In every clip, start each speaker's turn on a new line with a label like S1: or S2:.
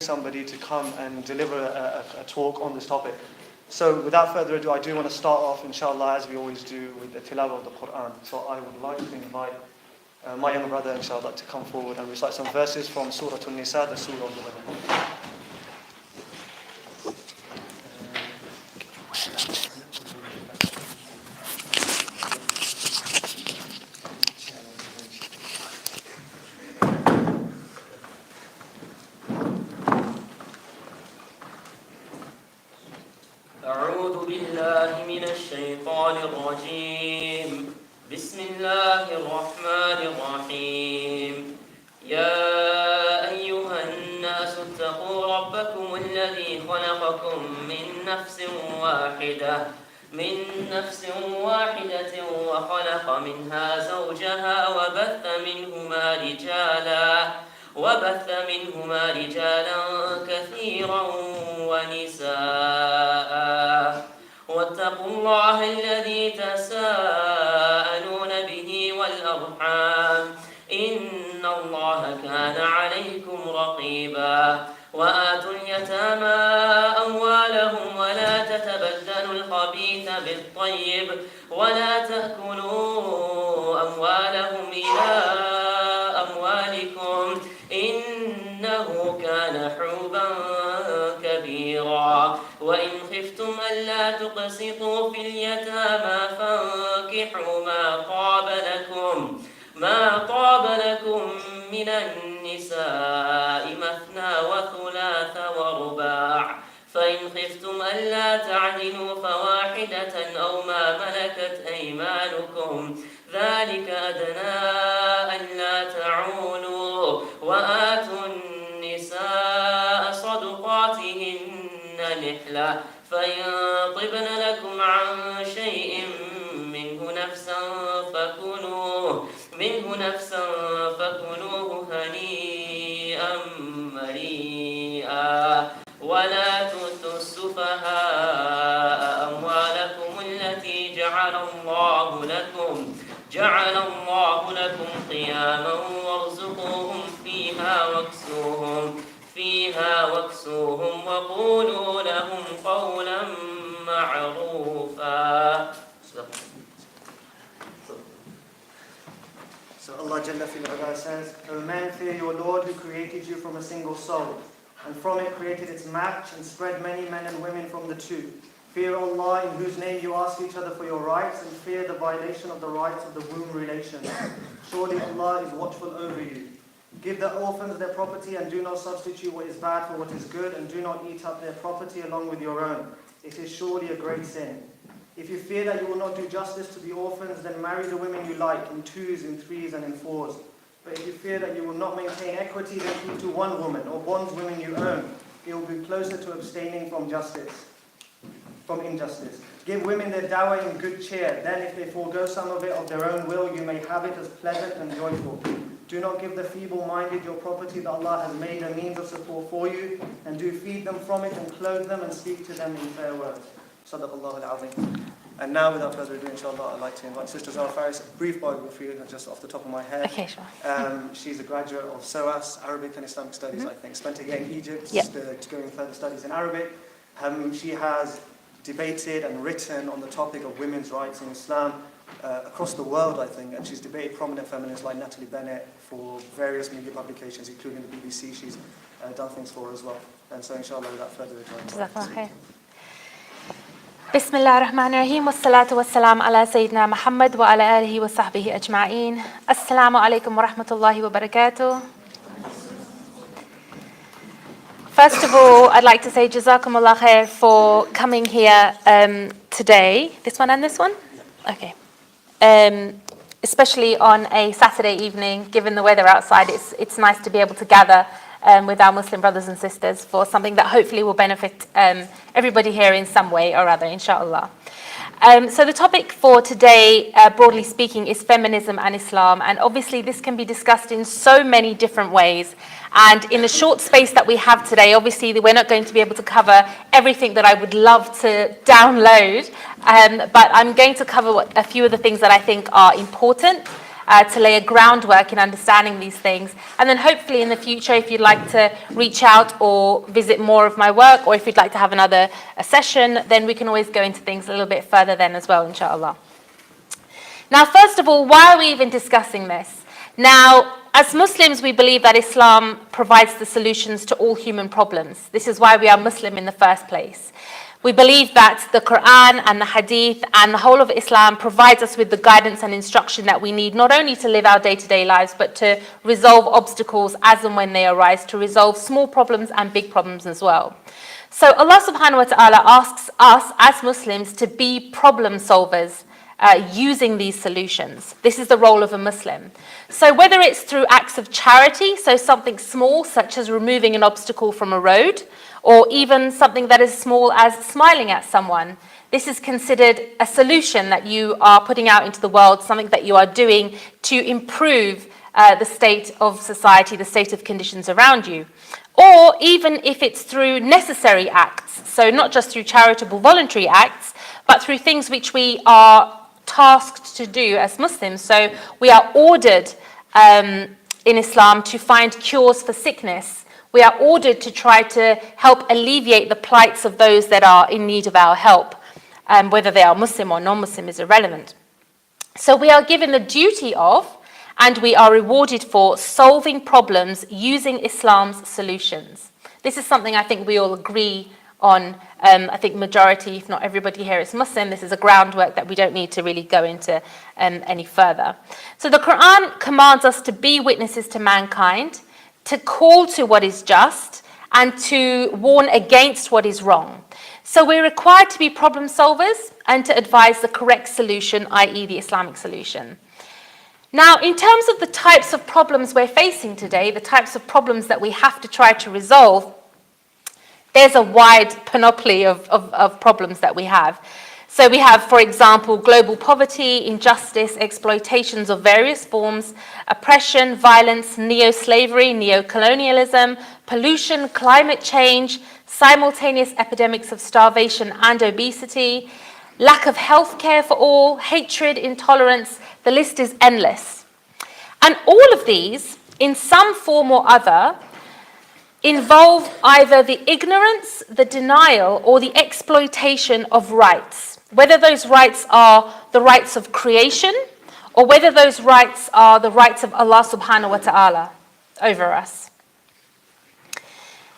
S1: somebody to come and deliver a talk on this topic. So without further ado, I do want to start off, inshallah, as we always do, with the tilawah of the Quran. So I would like to invite my younger brother, inshallah, to come forward and recite some verses from Surah An-Nisa, the Surah of the women.
S2: أعوذ بالله من الشيطان الرجيم بسم الله الرحمن الرحيم يا أيها الناس اتقوا ربكم الذي خلقكم من نفس واحدة وخلق منها زوجها وبث منهما رجالا كثيرا ونساء واتقوا الله الذي تساءلون به والأرحام إن الله كان عليكم رقيبا وآتوا اليتامى أموالهم ولا تتبدلوا الخبيث بالطيب ولا تأكلوا أموالهم إلى أموالكم إنه كان حوبا كبيرا وإن خفتم ألا تقسطوا في اليتامى فانكحوا ما طاب لكم من النساء مثنى وثلاث ورباع فإن خفتم ألا تعدلوا فواحدة أو ما ملكت أيمانكم ذلك أدنى ألا تعولوا وآتوا النساء صدقاتهن نحلة فإن طبن لكم عن شيء منه نفسا فكلوه هنيئا مريئا ولا تؤتوا السفهاء أموالكم التي جعل الله لكم قياما وارزقوهم فيها واكسوهم وقولوا لهم قولا معروفا.
S1: So Allah Jalla fil Ula says, O men, fear your Lord who created you from a single soul, and from it created its match, and spread many men and women from the two. Fear Allah, in whose name you ask each other for your rights, and fear the violation of the rights of the womb relations. Surely Allah is watchful over you. Give the orphans their property, and do not substitute what is bad for what is good, and do not eat up their property along with your own. It is surely a great sin. If you fear that you will not do justice to the orphans, then marry the women you like in twos, in threes, and in fours. But if you fear that you will not maintain equity, then keep to one woman, or bondswomen you own. It will be closer to abstaining from injustice. Give women their dower in good cheer. Then if they forego some of it of their own will, you may have it as pleasant and joyful. Do not give the feeble-minded your property that Allah has made a means of support for you, and do feed them from it and clothe them and speak to them in fair words. Sadaqallahu al-Azim. And now, without further ado, inshallah, I'd like to invite Sister Zara Faris, a brief biography just off the top of my head.
S3: Okay, sure.
S1: She's a graduate of SOAS, Arabic and Islamic Studies, I think. Spent a year in Egypt, doing further studies in Arabic. She has debated and written on the topic of women's rights in Islam across the world, I think. And she's debated prominent feminists like Natalie Bennett for various media publications, including the BBC. She's done things for her as well. And so, inshallah, without further ado,
S3: بسم الله الرحمن الرحيم والصلاة والسلام على سيدنا محمد وعلى آله وصحبه أجمعين. السلام عليكم ورحمة الله وبركاته. First of all, I'd like to say Jazakum Allah khair for coming here today. This one and this one? Okay. Especially on a Saturday evening, given the weather outside, it's nice to be able to gather with our Muslim brothers and sisters for something that hopefully will benefit everybody here in some way or other, inshallah. So the topic for today, broadly speaking, is feminism and Islam. And obviously this can be discussed in so many different ways. And in the short space that we have today, obviously we're not going to be able to cover everything that I would love to download. But I'm going to cover a few of the things that I think are important to lay a groundwork in understanding these things. And then hopefully in the future, if you'd like to reach out or visit more of my work, or if you'd like to have another session, then we can always go into things a little bit further then as well, inshallah. Now, first of all, why are we even discussing this? Now, as Muslims, we believe that Islam provides the solutions to all human problems. This is why we are Muslim in the first place. We believe that the Quran and the Hadith and the whole of Islam provides us with the guidance and instruction that we need, not only to live our day-to-day lives, but to resolve obstacles as and when they arise, to resolve small problems and big problems as well. So Allah subhanahu wa ta'ala asks us as Muslims to be problem solvers, using these solutions. This is the role of a Muslim. So whether it's through acts of charity, so something small such as removing an obstacle from a road, or even something that is small as smiling at someone, this is considered a solution that you are putting out into the world, something that you are doing to improve the state of society, the state of conditions around you. Or even if it's through necessary acts, so not just through charitable voluntary acts, but through things which we are tasked to do as Muslims. So we are ordered in Islam to find cures for sickness. We are ordered to try to help alleviate the plights of those that are in need of our help, whether they are Muslim or non-Muslim is irrelevant. So we are given the duty of, and we are rewarded for, solving problems using Islam's solutions. This is something I think we all agree on. I think majority, if not everybody here is Muslim. This is a groundwork that we don't need to really go into any further. So the Quran commands us to be witnesses to mankind, to call to what is just, and to warn against what is wrong. So we're required to be problem solvers and to advise the correct solution, i.e. the Islamic solution. Now, in terms of the types of problems we're facing today, the types of problems that we have to try to resolve, there's a wide panoply of problems that we have. So we have, for example, global poverty, injustice, exploitations of various forms, oppression, violence, neo-slavery, neo-colonialism, pollution, climate change, simultaneous epidemics of starvation and obesity, lack of health care for all, hatred, intolerance. The list is endless. And all of these, in some form or other, involve either the ignorance, the denial, or the exploitation of rights, whether those rights are the rights of creation, or whether those rights are the rights of Allah subhanahu wa ta'ala over us.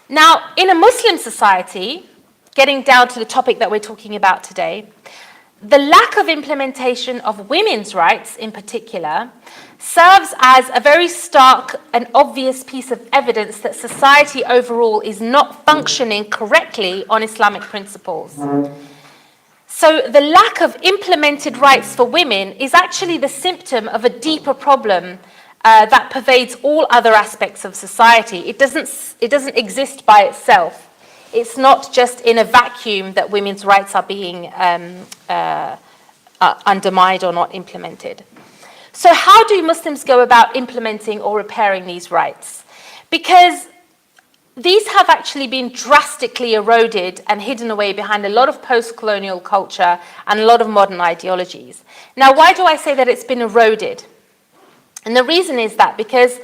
S3: Now, in a Muslim society, getting down to the topic that we're talking about today, the lack of implementation of women's rights in particular serves as a very stark and obvious piece of evidence that society overall is not functioning correctly on Islamic principles. So the lack of implemented rights for women is actually the symptom of a deeper problem that pervades all other aspects of society. It doesn't exist by itself. It's not just in a vacuum that women's rights are being undermined or not implemented. So how do Muslims go about implementing or repairing these rights? Because these have actually been drastically eroded and hidden away behind a lot of post-colonial culture and a lot of modern ideologies. Now, why do I say that it's been eroded? And the reason is that because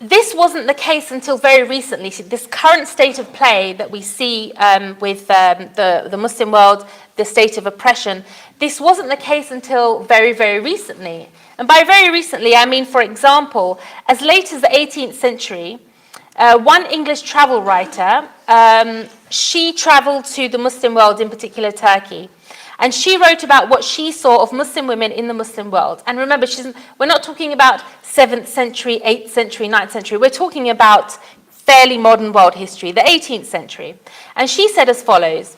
S3: this wasn't the case until very recently. This current state of play that we see with the Muslim world, the state of oppression, this wasn't the case until very, very recently. And by very recently, I mean, for example, as late as the 18th century, one English travel writer, she traveled to the Muslim world, in particular Turkey. And she wrote about what she saw of Muslim women in the Muslim world. And remember, we're not talking about 7th century, 8th century, 9th century. We're talking about fairly modern world history, the 18th century. And she said as follows: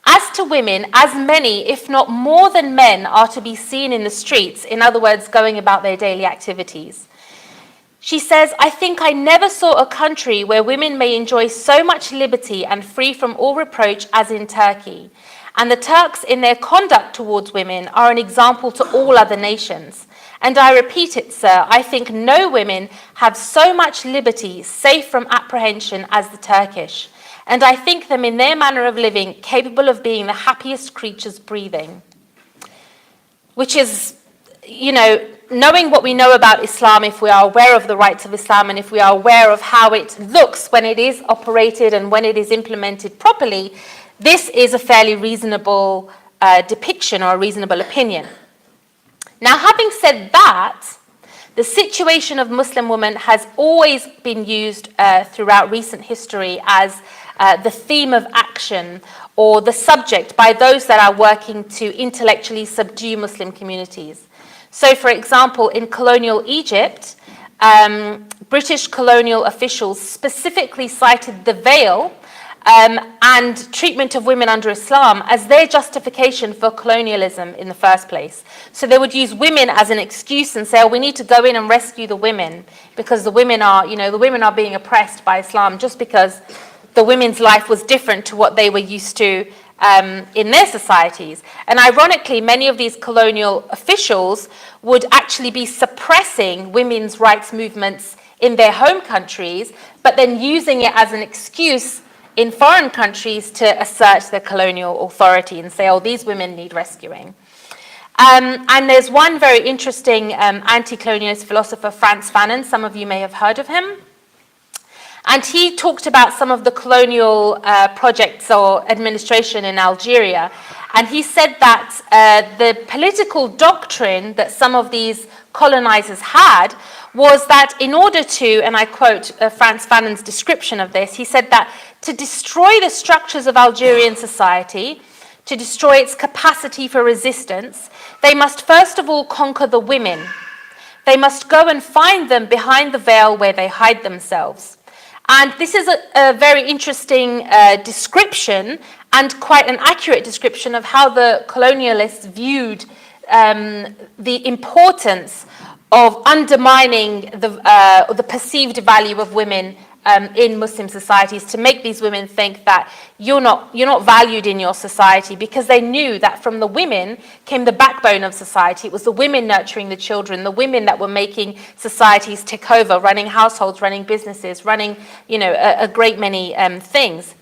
S3: as to women, as many, if not more than men, are to be seen in the streets, in other words, going about their daily activities. She says, I think I never saw a country where women may enjoy so much liberty and free from all reproach as in Turkey. And the Turks in their conduct towards women are an example to all other nations. And I repeat it, sir, I think no women have so much liberty, safe from apprehension, as the Turkish. And I think them in their manner of living capable of being the happiest creatures breathing. Which is, knowing what we know about Islam, if we are aware of the rights of Islam and if we are aware of how it looks when it is operated and when it is implemented properly, this is a fairly reasonable depiction or a reasonable opinion. Now, having said that, the situation of Muslim women has always been used throughout recent history as the theme of action or the subject by those that are working to intellectually subdue Muslim communities. So, for example, in colonial Egypt, British colonial officials specifically cited the veil and treatment of women under Islam as their justification for colonialism in the first place. So they would use women as an excuse and say, oh, we need to go in and rescue the women because the women are, the women are being oppressed by Islam just because the women's life was different to what they were used to in their societies. And ironically, many of these colonial officials would actually be suppressing women's rights movements in their home countries, but then using it as an excuse in foreign countries to assert their colonial authority and say, oh, these women need rescuing. And there's one very interesting anti-colonialist philosopher, Frantz Fanon. Some of you may have heard of him. And he talked about some of the colonial projects or administration in Algeria. And he said that the political doctrine that some of these colonizers had was that in order to, and I quote Frantz Fanon's description of this, he said that to destroy the structures of Algerian society, to destroy its capacity for resistance, they must first of all conquer the women. They must go and find them behind the veil where they hide themselves. And this is a very interesting description and quite an accurate description of how the colonialists viewed the importance of undermining the perceived value of women in Muslim societies, to make these women think that you're not valued in your society, because they knew that from the women came the backbone of society. It was the women nurturing the children, the women that were making societies tick over, running households, running businesses, running a great many things.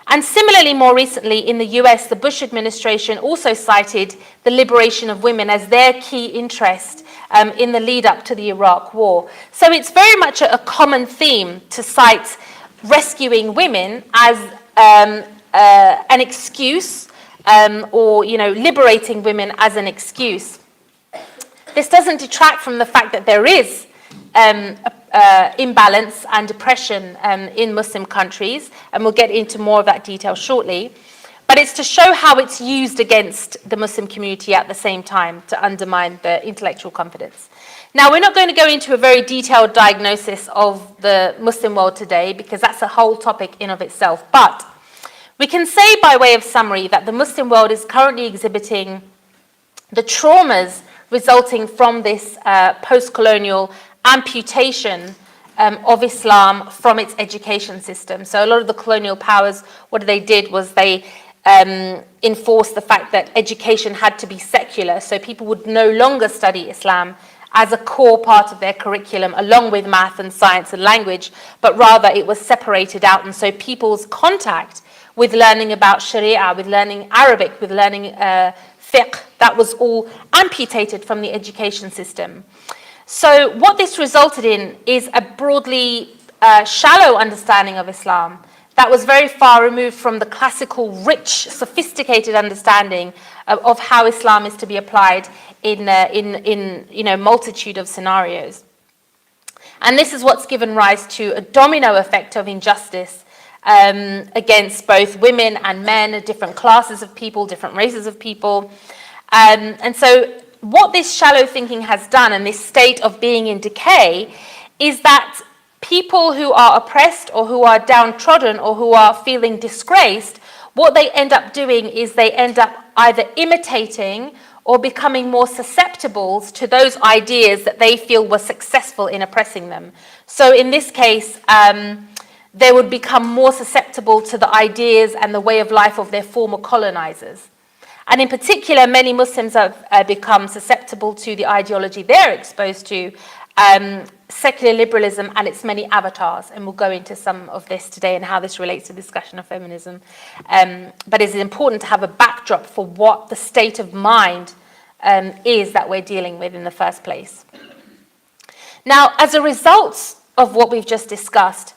S3: And similarly, more recently in the US, the Bush administration also cited the liberation of women as their key interest in the lead up to the Iraq War. So it's very much a common theme to cite rescuing women as an excuse or liberating women as an excuse. This doesn't detract from the fact that there is imbalance and oppression in Muslim countries, and we'll get into more of that detail shortly. But it's to show how it's used against the Muslim community at the same time to undermine their intellectual confidence. Now, we're not going to go into a very detailed diagnosis of the Muslim world today, because that's a whole topic in of itself. But we can say by way of summary that the Muslim world is currently exhibiting the traumas resulting from this post-colonial amputation of Islam from its education system. So a lot of the colonial powers, what they did was they enforced the fact that education had to be secular, so people would no longer study Islam as a core part of their curriculum along with math and science and language, but rather it was separated out. And so people's contact with learning about Sharia, with learning Arabic, with learning fiqh, that was all amputated from the education system. So what this resulted in is a broadly shallow understanding of Islam that was very far removed from the classical, rich, sophisticated understanding of how Islam is to be applied in multitude of scenarios. And this is what's given rise to a domino effect of injustice against both women and men, different classes of people, different races of people. And so what this shallow thinking has done, and this state of being in decay, is that people who are oppressed or who are downtrodden or who are feeling disgraced, what they end up doing is they end up either imitating or becoming more susceptible to those ideas that they feel were successful in oppressing them. So in this case, they would become more susceptible to the ideas and the way of life of their former colonizers. And in particular, many Muslims have become susceptible to the ideology they're exposed to, secular liberalism and its many avatars. And we'll go into some of this today and how this relates to the discussion of feminism. But it's important to have a backdrop for what the state of mind is that we're dealing with in the first place. Now, as a result of what we've just discussed,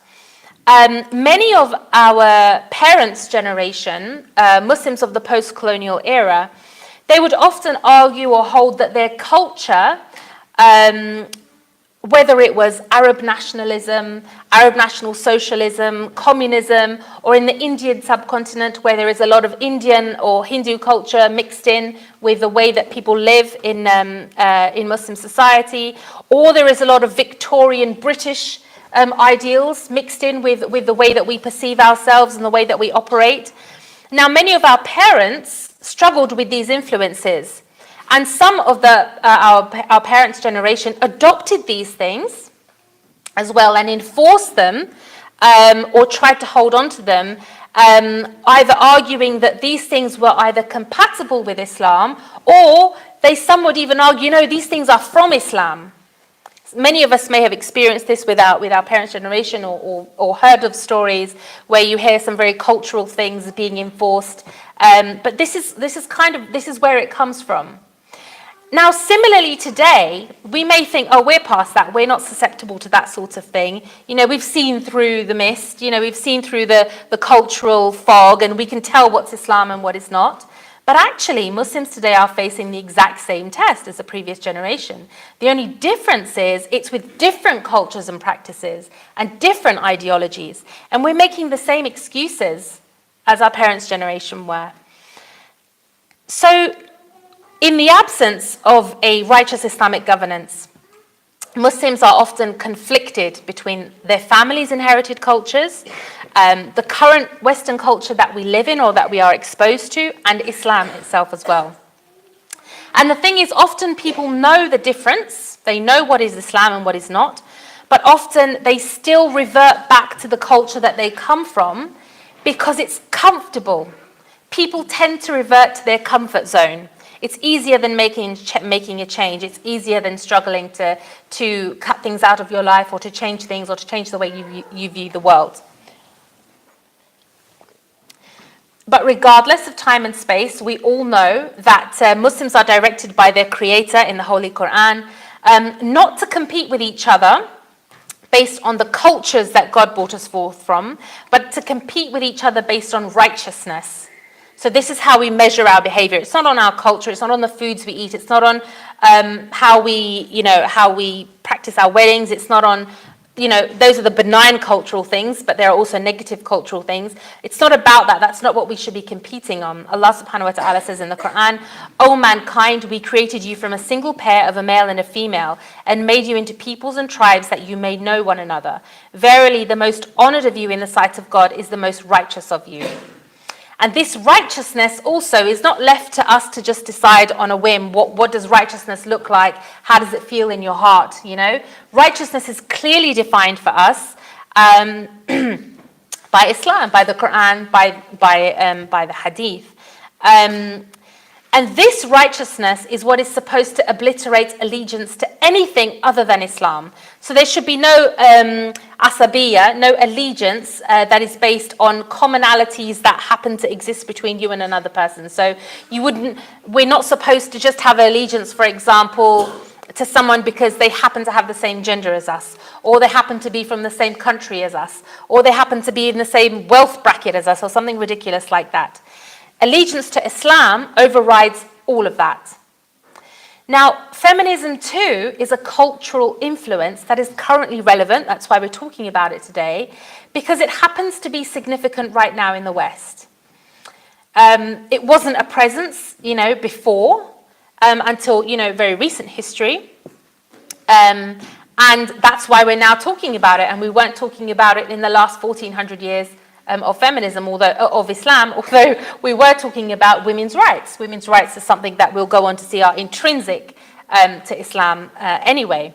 S3: many of our parents' generation, Muslims of the post-colonial era, they would often argue or hold that their culture, whether it was Arab nationalism, Arab national socialism, communism, or in the Indian subcontinent where there is a lot of Indian or Hindu culture mixed in with the way that people live in Muslim society, or there is a lot of Victorian British ideals mixed in with the way that we perceive ourselves and the way that we operate. Now, many of our parents struggled with these influences. And some of our parents' generation adopted these things as well and enforced them or tried to hold on to them, either arguing that these things were either compatible with Islam, or some would even argue, no, these things are from Islam. Many of us may have experienced this with our parents' generation or heard of stories where you hear some very cultural things being enforced. But this is where it comes from. Now, similarly today, we may think, oh, we're past that. We're not susceptible to that sort of thing. We've seen through the mist. We've seen through the cultural fog, and we can tell what's Islam and what is not. But actually, Muslims today are facing the exact same test as the previous generation. The only difference is it's with different cultures and practices and different ideologies. And we're making the same excuses as our parents' generation were. So, in the absence of a righteous Islamic governance, Muslims are often conflicted between their families' inherited cultures, the current Western culture that we live in or that we are exposed to, and Islam itself as well. And the thing is, often people know the difference. They know what is Islam and what is not, but often they still revert back to the culture that they come from because it's comfortable. People tend to revert to their comfort zone. It's easier than making a change. It's easier than struggling to cut things out of your life or to change things or to change the way you view the world. But regardless of time and space, we all know that Muslims are directed by their Creator in the Holy Quran not to compete with each other based on the cultures that God brought us forth from, but to compete with each other based on righteousness. So this is how we measure our behavior. It's not on our culture. It's not on the foods we eat. It's not on how we practice our weddings. It's not on, those are the benign cultural things, but there are also negative cultural things. It's not about that. That's not what we should be competing on. Allah subhanahu wa ta'ala says in the Quran, O mankind, we created you from a single pair of a male and a female and made you into peoples and tribes that you may know one another. Verily, the most honored of you in the sight of God is the most righteous of you. And this righteousness also is not left to us to just decide on a whim. What does righteousness look like? How does it feel in your heart? Righteousness is clearly defined for us by Islam, by the Quran, by the Hadith. And this righteousness is what is supposed to obliterate allegiance to anything other than Islam. So there should be no asabiyya, no allegiance that is based on commonalities that happen to exist between you and another person. So we're not supposed to just have allegiance, for example, to someone because they happen to have the same gender as us, or they happen to be from the same country as us, or they happen to be in the same wealth bracket as us, or something ridiculous like that. Allegiance to Islam overrides all of that. Now, feminism too is a cultural influence that is currently relevant. That's why we're talking about it today, because it happens to be significant right now in the West. It wasn't a presence, before, until, very recent history. And that's why we're now talking about it. And we weren't talking about it in the last 1400 years of feminism, of Islam, although we were talking about women's rights. Women's rights is something that we'll go on to see are intrinsic to Islam anyway.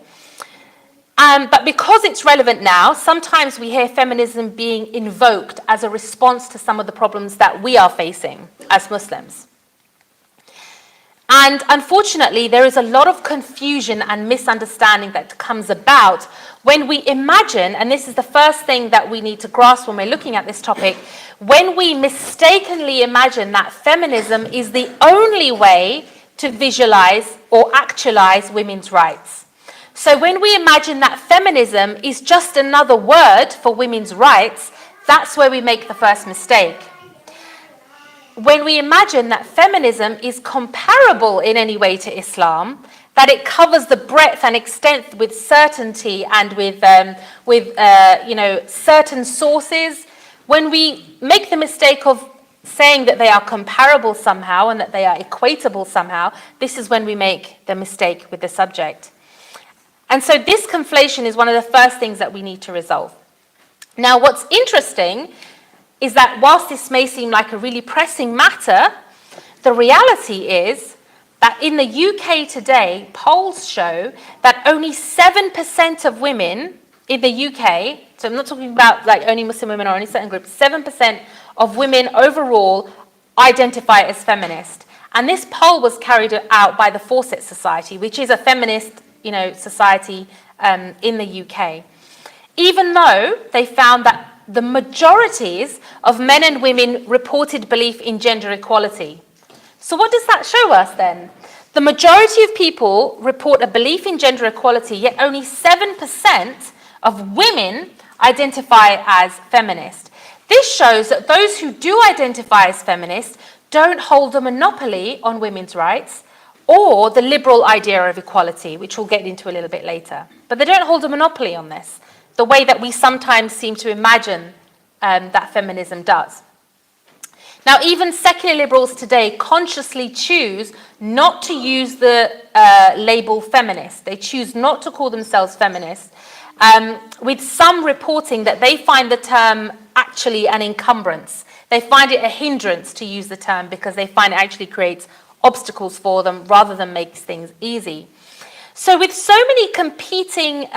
S3: But because it's relevant now, sometimes we hear feminism being invoked as a response to some of the problems that we are facing as Muslims. And unfortunately, there is a lot of confusion and misunderstanding that comes about when we imagine, and this is the first thing that we need to grasp when we're looking at this topic, when we mistakenly imagine that feminism is the only way to visualize or actualize women's rights. So when we imagine that feminism is just another word for women's rights, that's where we make the first mistake. When we imagine that feminism is comparable in any way to Islam, that it covers the breadth and extent with certainty and with certain sources, when we make the mistake of saying that they are comparable somehow and that they are equatable somehow, this is when we make the mistake with the subject. And so this conflation is one of the first things that we need to resolve. Now, what's interesting is that whilst this may seem like a really pressing matter, the reality is that in the UK today, polls show that only 7% of women in the UK, so I'm not talking about like only Muslim women or only certain groups, 7% of women overall identify as feminist. And this poll was carried out by the Fawcett Society, which is a feminist, society in the UK. Even though they found that the majorities of men and women reported belief in gender equality. So what does that show us then? The majority of people report a belief in gender equality, yet only 7% of women identify as feminist. This shows that those who do identify as feminist don't hold a monopoly on women's rights or the liberal idea of equality, which we'll get into a little bit later. But they don't hold a monopoly on this, the way that we sometimes seem to imagine that feminism does. Now, even secular liberals today consciously choose not to use the label feminist. They choose not to call themselves feminists, with some reporting that they find the term actually an encumbrance. They find it a hindrance to use the term because they find it actually creates obstacles for them rather than makes things easy. So with so many competing,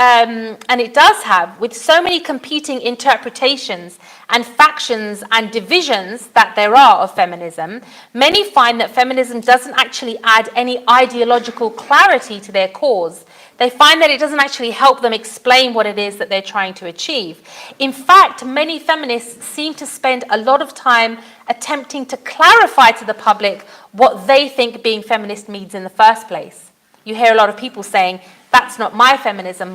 S3: with so many competing interpretations and factions and divisions that there are of feminism, many find that feminism doesn't actually add any ideological clarity to their cause. They find that it doesn't actually help them explain what it is that they're trying to achieve. In fact, many feminists seem to spend a lot of time attempting to clarify to the public what they think being feminist means in the first place. You hear a lot of people saying, that's not my feminism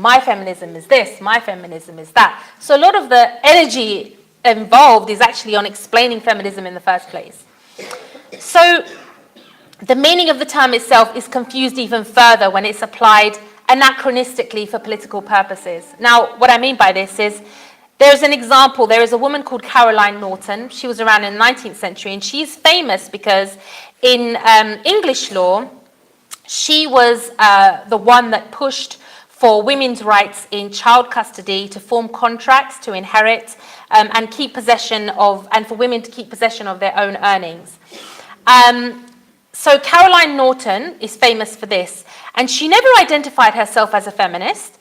S3: is this, my feminism is that. So a lot of the energy involved is actually on explaining feminism in the first place. So the meaning of the term itself is confused even further when it's applied anachronistically for political purposes. Now, what I mean by this is, there's an example, there is a woman called Caroline Norton. She was around in the 19th century, and she's famous because in English law, she was the one that pushed for women's rights in child custody, to form contracts, to inherit, and keep possession of, and for women to keep possession of their own earnings. So Caroline Norton is famous for this, and she never identified herself as a feminist.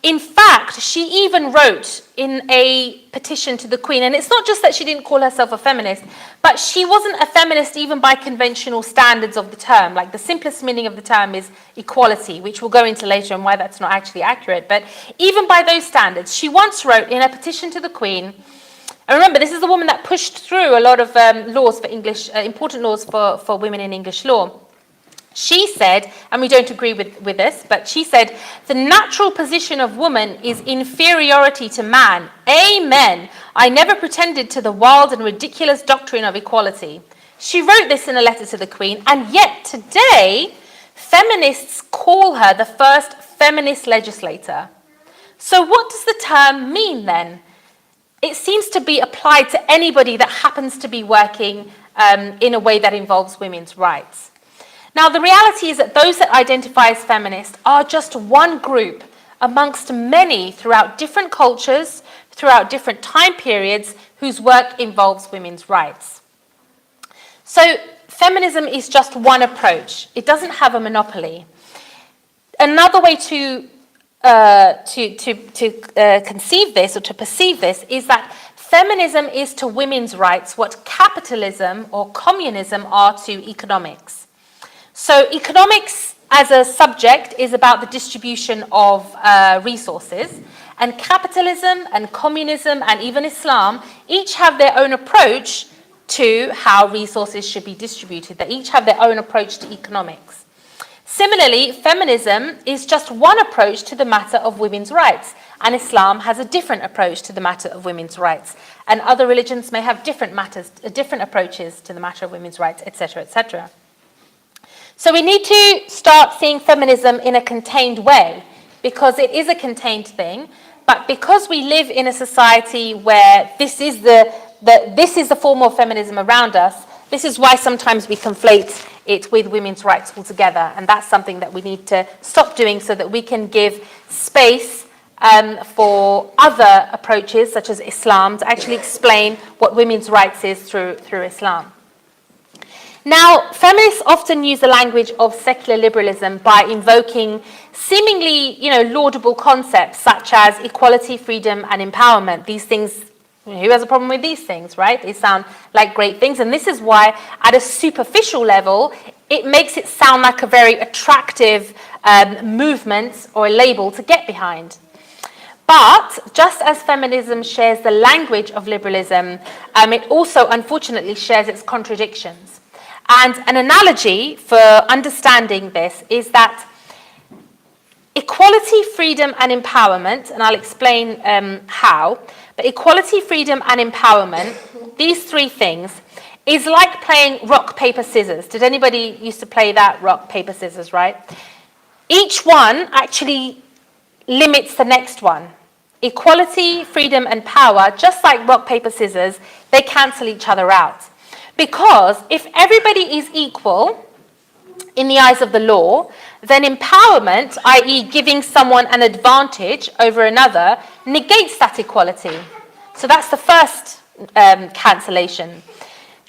S3: In fact, she even wrote in a petition to the Queen, and it's not just that she didn't call herself a feminist, but she wasn't a feminist even by conventional standards of the term. Like, the simplest meaning of the term is equality, which we'll go into later and why that's not actually accurate. But even by those standards, she once wrote in a petition to the Queen, and remember, this is the woman that pushed through a lot of laws for English, important laws for women in English law. She said, and we don't agree with this, but she said, the natural position of woman is inferiority to man. Amen. I never pretended to the wild and ridiculous doctrine of equality. She wrote this in a letter to the Queen, and yet today, feminists call her the first feminist legislator. So what does the term mean then? It seems to be applied to anybody that happens to be working in a way that involves women's rights. Now, the reality is that those that identify as feminist are just one group amongst many throughout different cultures, throughout different time periods, whose work involves women's rights. So feminism is just one approach. It doesn't have a monopoly. Another way to conceive this or to perceive this is that feminism is to women's rights what capitalism or communism are to economics. So economics as a subject is about the distribution of resources, and capitalism and communism and even Islam each have their own approach to how resources should be distributed. They each have their own approach to economics. Similarly, feminism is just one approach to the matter of women's rights, and Islam has a different approach to the matter of women's rights. And other religions may have different approaches to the matter of women's rights, etc., etc. So we need to start seeing feminism in a contained way, because it is a contained thing, but because we live in a society where this is the form of feminism around us, this is why sometimes we conflate it with women's rights altogether, and that's something that we need to stop doing so that we can give space for other approaches, such as Islam, to actually explain what women's rights is through Islam. Now, feminists often use the language of secular liberalism by invoking seemingly, laudable concepts such as equality, freedom, and empowerment. These things, who has a problem with these things, right? They sound like great things, and this is why, at a superficial level, it makes it sound like a very attractive movement or a label to get behind. But just as feminism shares the language of liberalism, it also unfortunately shares its contradictions. And an analogy for understanding this is that equality, freedom, and empowerment, and I'll explain how, but equality, freedom, and empowerment, these three things, is like playing rock, paper, scissors. Did anybody used to play that rock, paper, scissors, right? Each one actually limits the next one. Equality, freedom, and power, just like rock, paper, scissors, they cancel each other out. Because if everybody is equal in the eyes of the law, then empowerment, i.e. giving someone an advantage over another, negates that equality. So that's the first cancellation.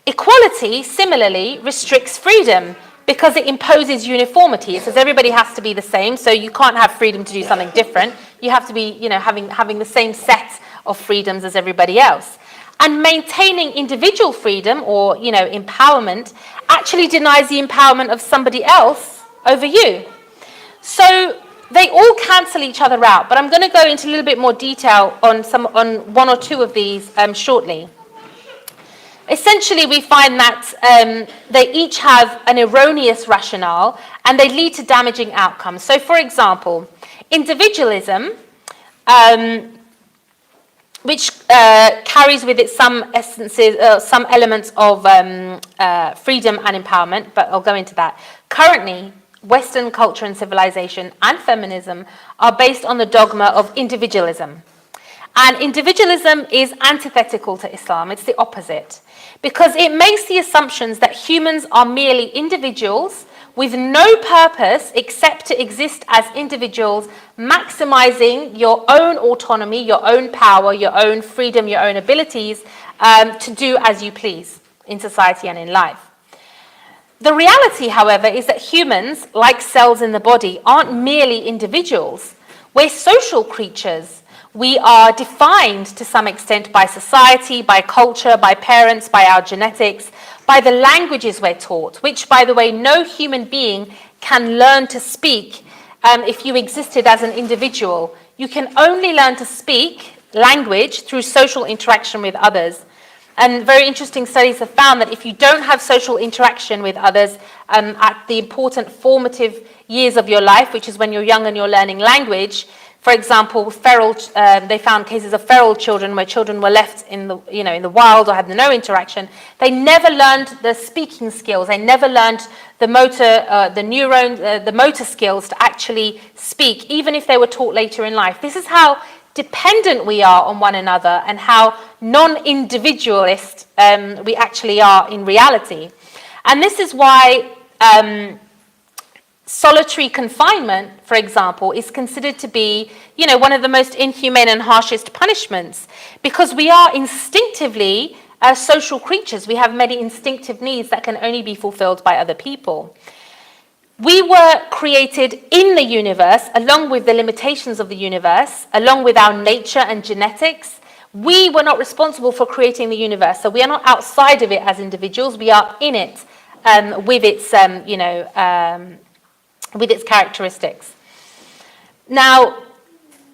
S3: Equality, similarly, restricts freedom because it imposes uniformity. It says everybody has to be the same, so you can't have freedom to do something different. You have to be, having the same set of freedoms as everybody else. And maintaining individual freedom or, empowerment actually denies the empowerment of somebody else over you. So they all cancel each other out, but I'm going to go into a little bit more detail on one or two of these shortly. Essentially, we find that they each have an erroneous rationale and they lead to damaging outcomes. So, for example, individualism, which carries with it some essences, some elements of freedom and empowerment, but I'll go into that. Currently, Western culture and civilization and feminism are based on the dogma of individualism. And individualism is antithetical to Islam. It's the opposite. Because it makes the assumptions that humans are merely individuals with no purpose except to exist as individuals, maximizing your own autonomy, your own power, your own freedom, your own abilities to do as you please in society and in life. The reality, however, is that humans, like cells in the body, aren't merely individuals. We're social creatures. We are defined to some extent by society, by culture, by parents, by our genetics, by the languages we're taught, which, by the way, no human being can learn to speak if you existed as an individual. You can only learn to speak language through social interaction with others. And very interesting studies have found that if you don't have social interaction with others at the important formative years of your life, which is when you're young and you're learning language, for example, they found cases of feral children where children were left in the wild or had no interaction. They never learned the speaking skills. They never learned the motor skills to actually speak, even if they were taught later in life. This is how dependent we are on one another and how non-individualist we actually are in reality. And this is why solitary confinement, for example, is considered to be, one of the most inhumane and harshest punishments, because we are instinctively social creatures. We have many instinctive needs that can only be fulfilled by other people. We were created in the universe, along with the limitations of the universe, along with our nature and genetics. We were not responsible for creating the universe, so we are not outside of it as individuals. We are in it with its characteristics. Now,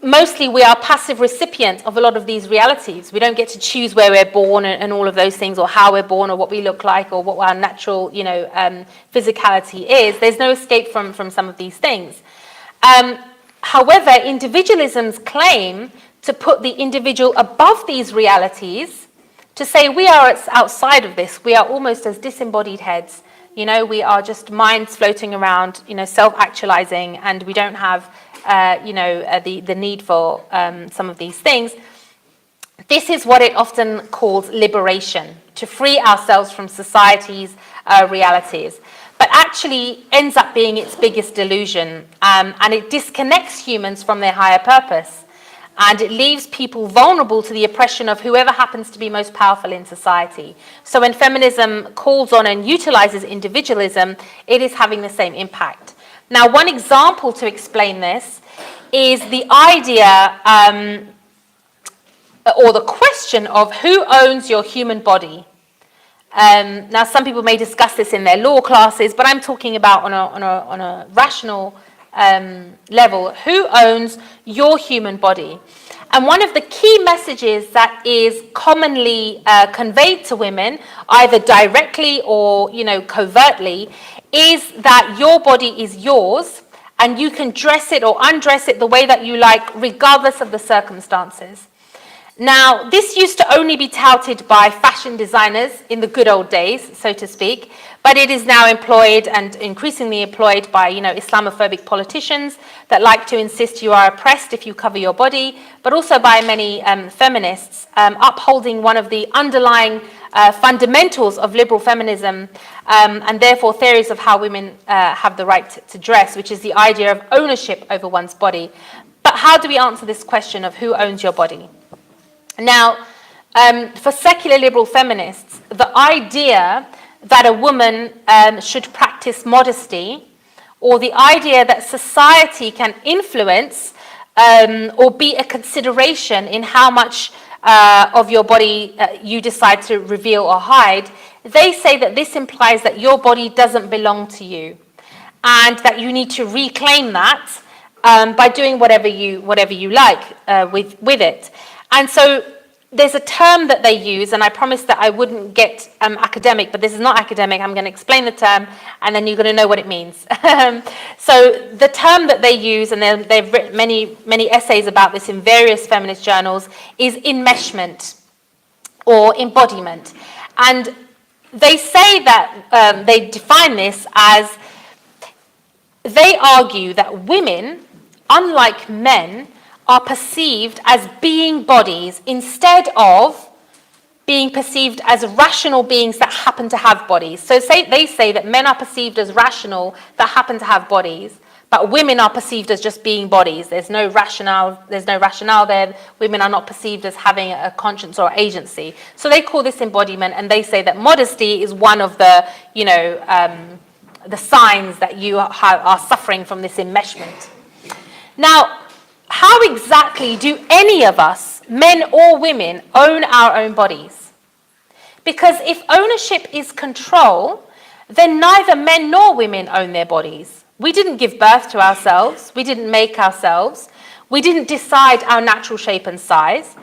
S3: mostly we are passive recipients of a lot of these realities. We don't get to choose where we're born and all of those things, or how we're born, or what we look like, or what our natural, physicality is. There's no escape from some of these things. However, individualism's claim to put the individual above these realities, to say we are outside of this, we are almost as disembodied heads. We are just minds floating around, self-actualizing, and we don't have, the need for some of these things. This is what it often calls liberation, to free ourselves from society's realities. But actually ends up being its biggest delusion, and it disconnects humans from their higher purpose. And it leaves people vulnerable to the oppression of whoever happens to be most powerful in society. So when feminism calls on and utilizes individualism, it is having the same impact. Now, one example to explain this is the idea or the question of who owns your human body. Now, some people may discuss this in their law classes, but I'm talking about on a rational level. Who owns your human body? And one of the key messages that is commonly conveyed to women, either directly or covertly, is that your body is yours, and you can dress it or undress it the way that you like, regardless of the circumstances. Now, this used to only be touted by fashion designers in the good old days, so to speak, but it is now employed and increasingly employed by, Islamophobic politicians that like to insist you are oppressed if you cover your body, but also by many feminists upholding one of the underlying fundamentals of liberal feminism, and therefore theories of how women have the right to dress, which is the idea of ownership over one's body. But how do we answer this question of who owns your body? Now, for secular liberal feminists, the idea that a woman should practice modesty, or the idea that society can influence or be a consideration in how much of your body you decide to reveal or hide, they say that this implies that your body doesn't belong to you, and that you need to reclaim that by doing whatever you like with it. And so there's a term that they use, and I promised that I wouldn't get academic, but this is not academic. I'm going to explain the term, and then you're going to know what it means. So the term that they use, and they've written many essays about this in various feminist journals, is enmeshment or embodiment. And they say that they define this as, they argue that women, unlike men, are perceived as being bodies instead of being perceived as rational beings that happen to have bodies. So they say that men are perceived as rational that happen to have bodies, but women are perceived as just being bodies. There's no rationale there. Women are not perceived as having a conscience or agency. So they call this embodiment, and they say that modesty is one of the, the signs that you are suffering from this enmeshment. Now, how exactly do any of us, men or women, own our own bodies? Because if ownership is control, then neither men nor women own their bodies. We didn't give birth to ourselves. We didn't make ourselves. We didn't decide our natural shape and size.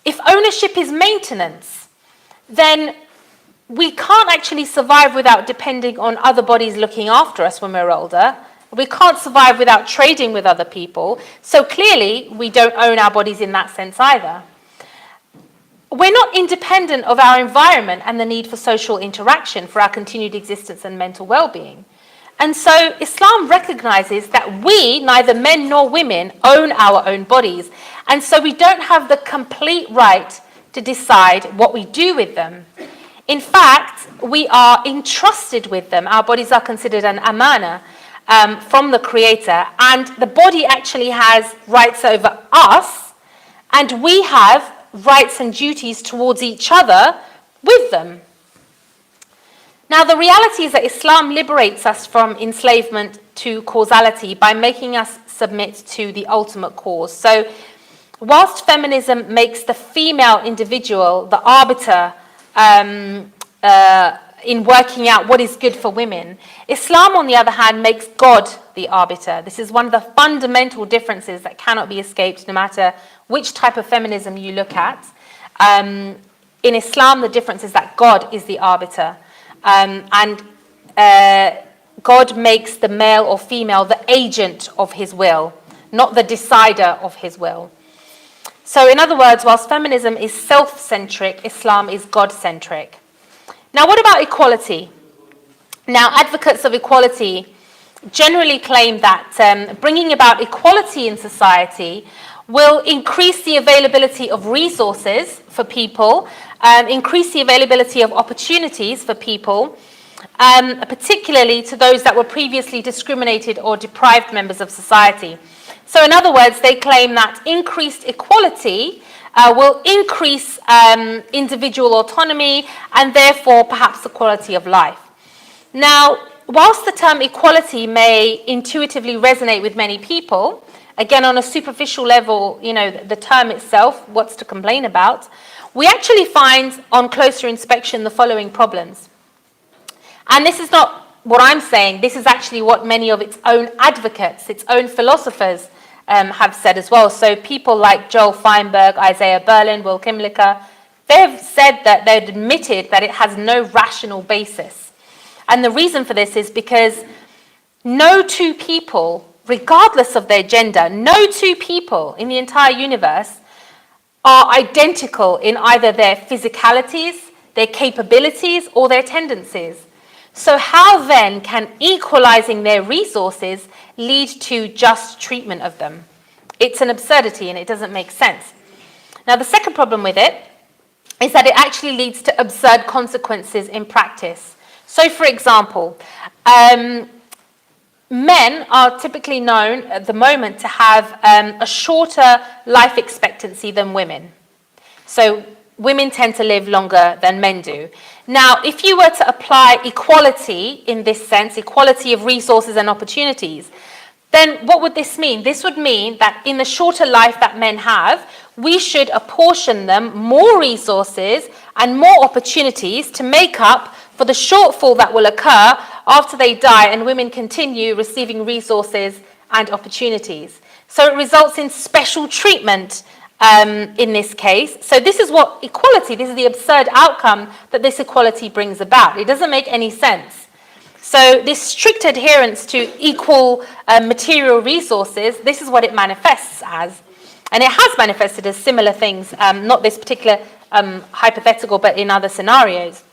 S3: If ownership is maintenance, then we can't actually survive without depending on other bodies looking after us when we're older. We can't survive without trading with other people. So clearly, we don't own our bodies in that sense either. We're not independent of our environment and the need for social interaction for our continued existence and mental well-being. And so Islam recognizes that we, neither men nor women, own our own bodies. And so we don't have the complete right to decide what we do with them. In fact, we are entrusted with them. Our bodies are considered an amana from the Creator, and the body actually has rights over us, and we have rights and duties towards each other with them. Now, the reality is that Islam liberates us from enslavement to causality by making us submit to the ultimate cause. So, whilst feminism makes the female individual the arbiter in working out what is good for women. Islam, on the other hand, makes God the arbiter. This is one of the fundamental differences that cannot be escaped no matter which type of feminism you look at. In Islam, the difference is that God is the arbiter. God makes the male or female the agent of his will, not the decider of his will. So in other words, whilst feminism is self-centric, Islam is God-centric. Now, what about equality? Now, advocates of equality generally claim that bringing about equality in society will increase the availability of resources for people, increase the availability of opportunities for people, particularly to those that were previously discriminated or deprived members of society. So in other words, they claim that increased equality will increase individual autonomy and therefore perhaps the quality of life. Now, whilst the term equality may intuitively resonate with many people, again on a superficial level, the term itself, what's to complain about, we actually find on closer inspection the following problems. And this is not what I'm saying, this is actually what many of its own advocates, its own philosophers have said as well. So people like Joel Feinberg, Isaiah Berlin, Will Kimlicka, they've said that they've admitted that it has no rational basis. And the reason for this is because no two people, regardless of their gender, no two people in the entire universe are identical in either their physicalities, their capabilities, or their tendencies. So how then can equalizing their resources lead to just treatment of them? It's an absurdity and it doesn't make sense. Now, the second problem with it is that it actually leads to absurd consequences in practice. So, for example, men are typically known at the moment to have a shorter life expectancy than women. So women tend to live longer than men do. Now, if you were to apply equality in this sense, equality of resources and opportunities, then what would this mean? This would mean that in the shorter life that men have, we should apportion them more resources and more opportunities to make up for the shortfall that will occur after they die and women continue receiving resources and opportunities. So it results in special treatment in this case. So this is what equality, this is the absurd outcome that this equality brings about. It doesn't make any sense. So this strict adherence to equal material resources, this is what it manifests as. And it has manifested as similar things, not this particular hypothetical, but in other scenarios.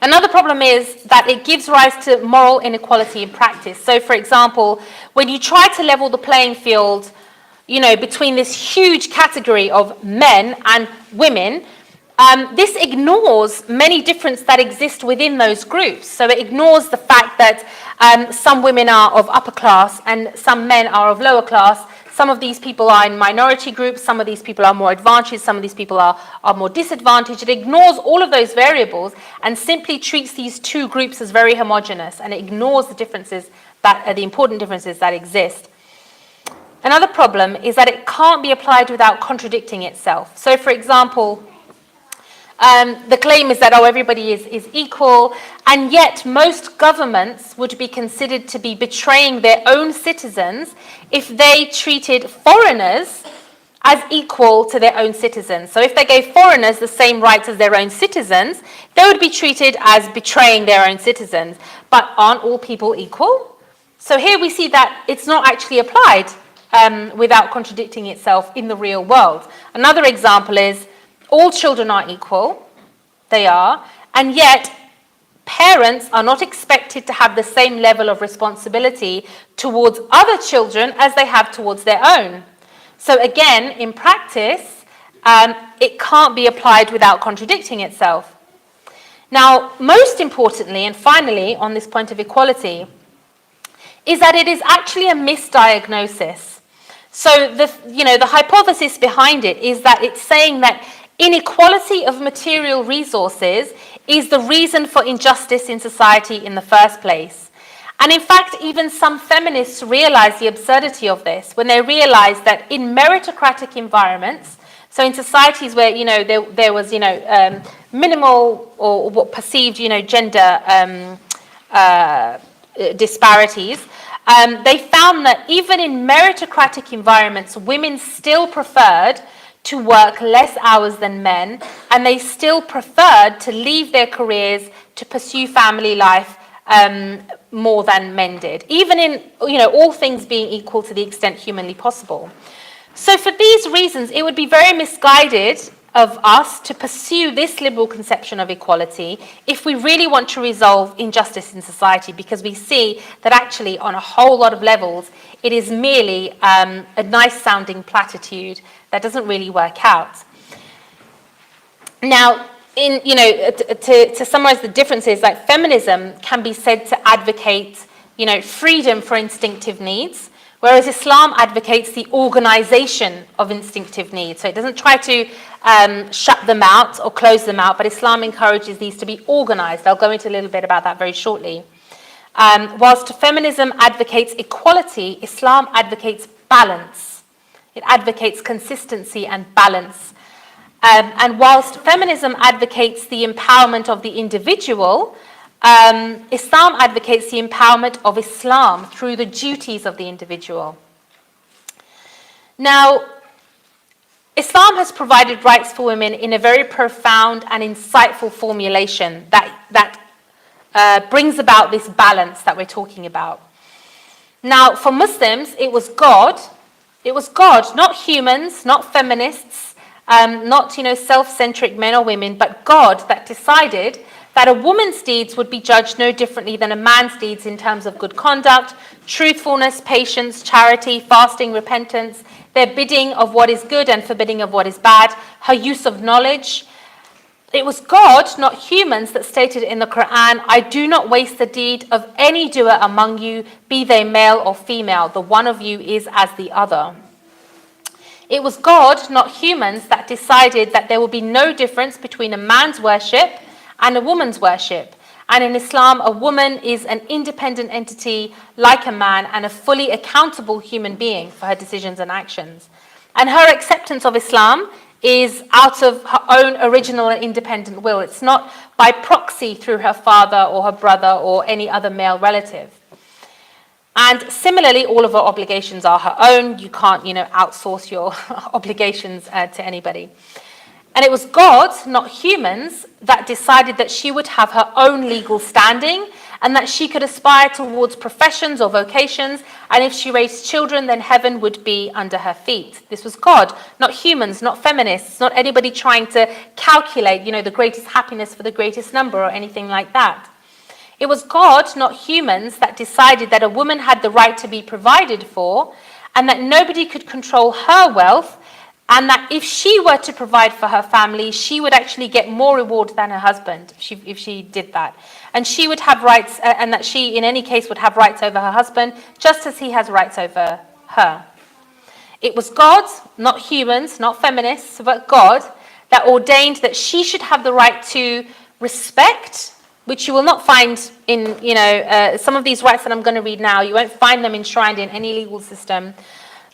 S3: Another problem is that it gives rise to moral inequality in practice. So, for example, when you try to level the playing field, between this huge category of men and women, this ignores many differences that exist within those groups. So it ignores the fact that some women are of upper class and some men are of lower class. Some of these people are in minority groups, some of these people are more advantaged, some of these people are more disadvantaged. It ignores all of those variables and simply treats these two groups as very homogeneous, and it ignores the differences the important differences that exist. Another problem is that it can't be applied without contradicting itself. So, for example, the claim is that, everybody is equal, and yet most governments would be considered to be betraying their own citizens if they treated foreigners as equal to their own citizens. So if they gave foreigners the same rights as their own citizens, they would be treated as betraying their own citizens. But aren't all people equal? So here we see that it's not actually applied without contradicting itself in the real world. Another example is all children are equal, they are, and yet parents are not expected to have the same level of responsibility towards other children as they have towards their own. So again, in practice, it can't be applied without contradicting itself. Now, most importantly, and finally, on this point of equality, is that it is actually a misdiagnosis. So the hypothesis behind it is that it's saying that inequality of material resources is the reason for injustice in society in the first place. And in fact, even some feminists realize the absurdity of this when they realize that in meritocratic environments, So in societies where, there was, minimal or what perceived, gender disparities, they found that even in meritocratic environments, women still preferred to work less hours than men, and they still preferred to leave their careers to pursue family life more than men did, even in, all things being equal to the extent humanly possible. So for these reasons, it would be very misguided of us to pursue this liberal conception of equality if we really want to resolve injustice in society, because we see that actually on a whole lot of levels, it is merely a nice sounding platitude that doesn't really work out. Now, to summarize the differences, like feminism can be said to advocate, freedom for instinctive needs, whereas Islam advocates the organization of instinctive needs. So it doesn't try to shut them out or close them out, but Islam encourages these to be organized. I'll go into a little bit about that very shortly. Whilst feminism advocates equality, Islam advocates balance. It advocates consistency and balance. And whilst feminism advocates the empowerment of the individual, Islam advocates the empowerment of Islam through the duties of the individual. Now, Islam has provided rights for women in a very profound and insightful formulation that brings about this balance that we're talking about. Now, for Muslims, it was God, not humans, not feminists, not self-centric men or women, but God that decided that a woman's deeds would be judged no differently than a man's deeds in terms of good conduct, truthfulness, patience, charity, fasting, repentance, their bidding of what is good and forbidding of what is bad, her use of knowledge. It was God, not humans, that stated in the Quran, "I do not waste the deed of any doer among you, be they male or female. The one of you is as the other." It was God, not humans, that decided that there will be no difference between a man's worship and a woman's worship. And in Islam, a woman is an independent entity like a man and a fully accountable human being for her decisions and actions. And her acceptance of Islam is out of her own original and independent will. It's not by proxy through her father or her brother or any other male relative. And similarly, all of her obligations are her own. You can't, outsource your obligations to anybody. And it was God, not humans, that decided that she would have her own legal standing and that she could aspire towards professions or vocations, and if she raised children, then heaven would be under her feet. This was God, not humans, not feminists, not anybody trying to calculate, the greatest happiness for the greatest number or anything like that. It was God, not humans, that decided that a woman had the right to be provided for and that nobody could control her wealth, and that if she were to provide for her family, she would actually get more reward than her husband if she did that. And she would have rights, and that she, in any case, would have rights over her husband, just as he has rights over her. It was God, not humans, not feminists, but God, that ordained that she should have the right to respect, which you will not find in, some of these rights that I'm going to read now, you won't find them enshrined in any legal system.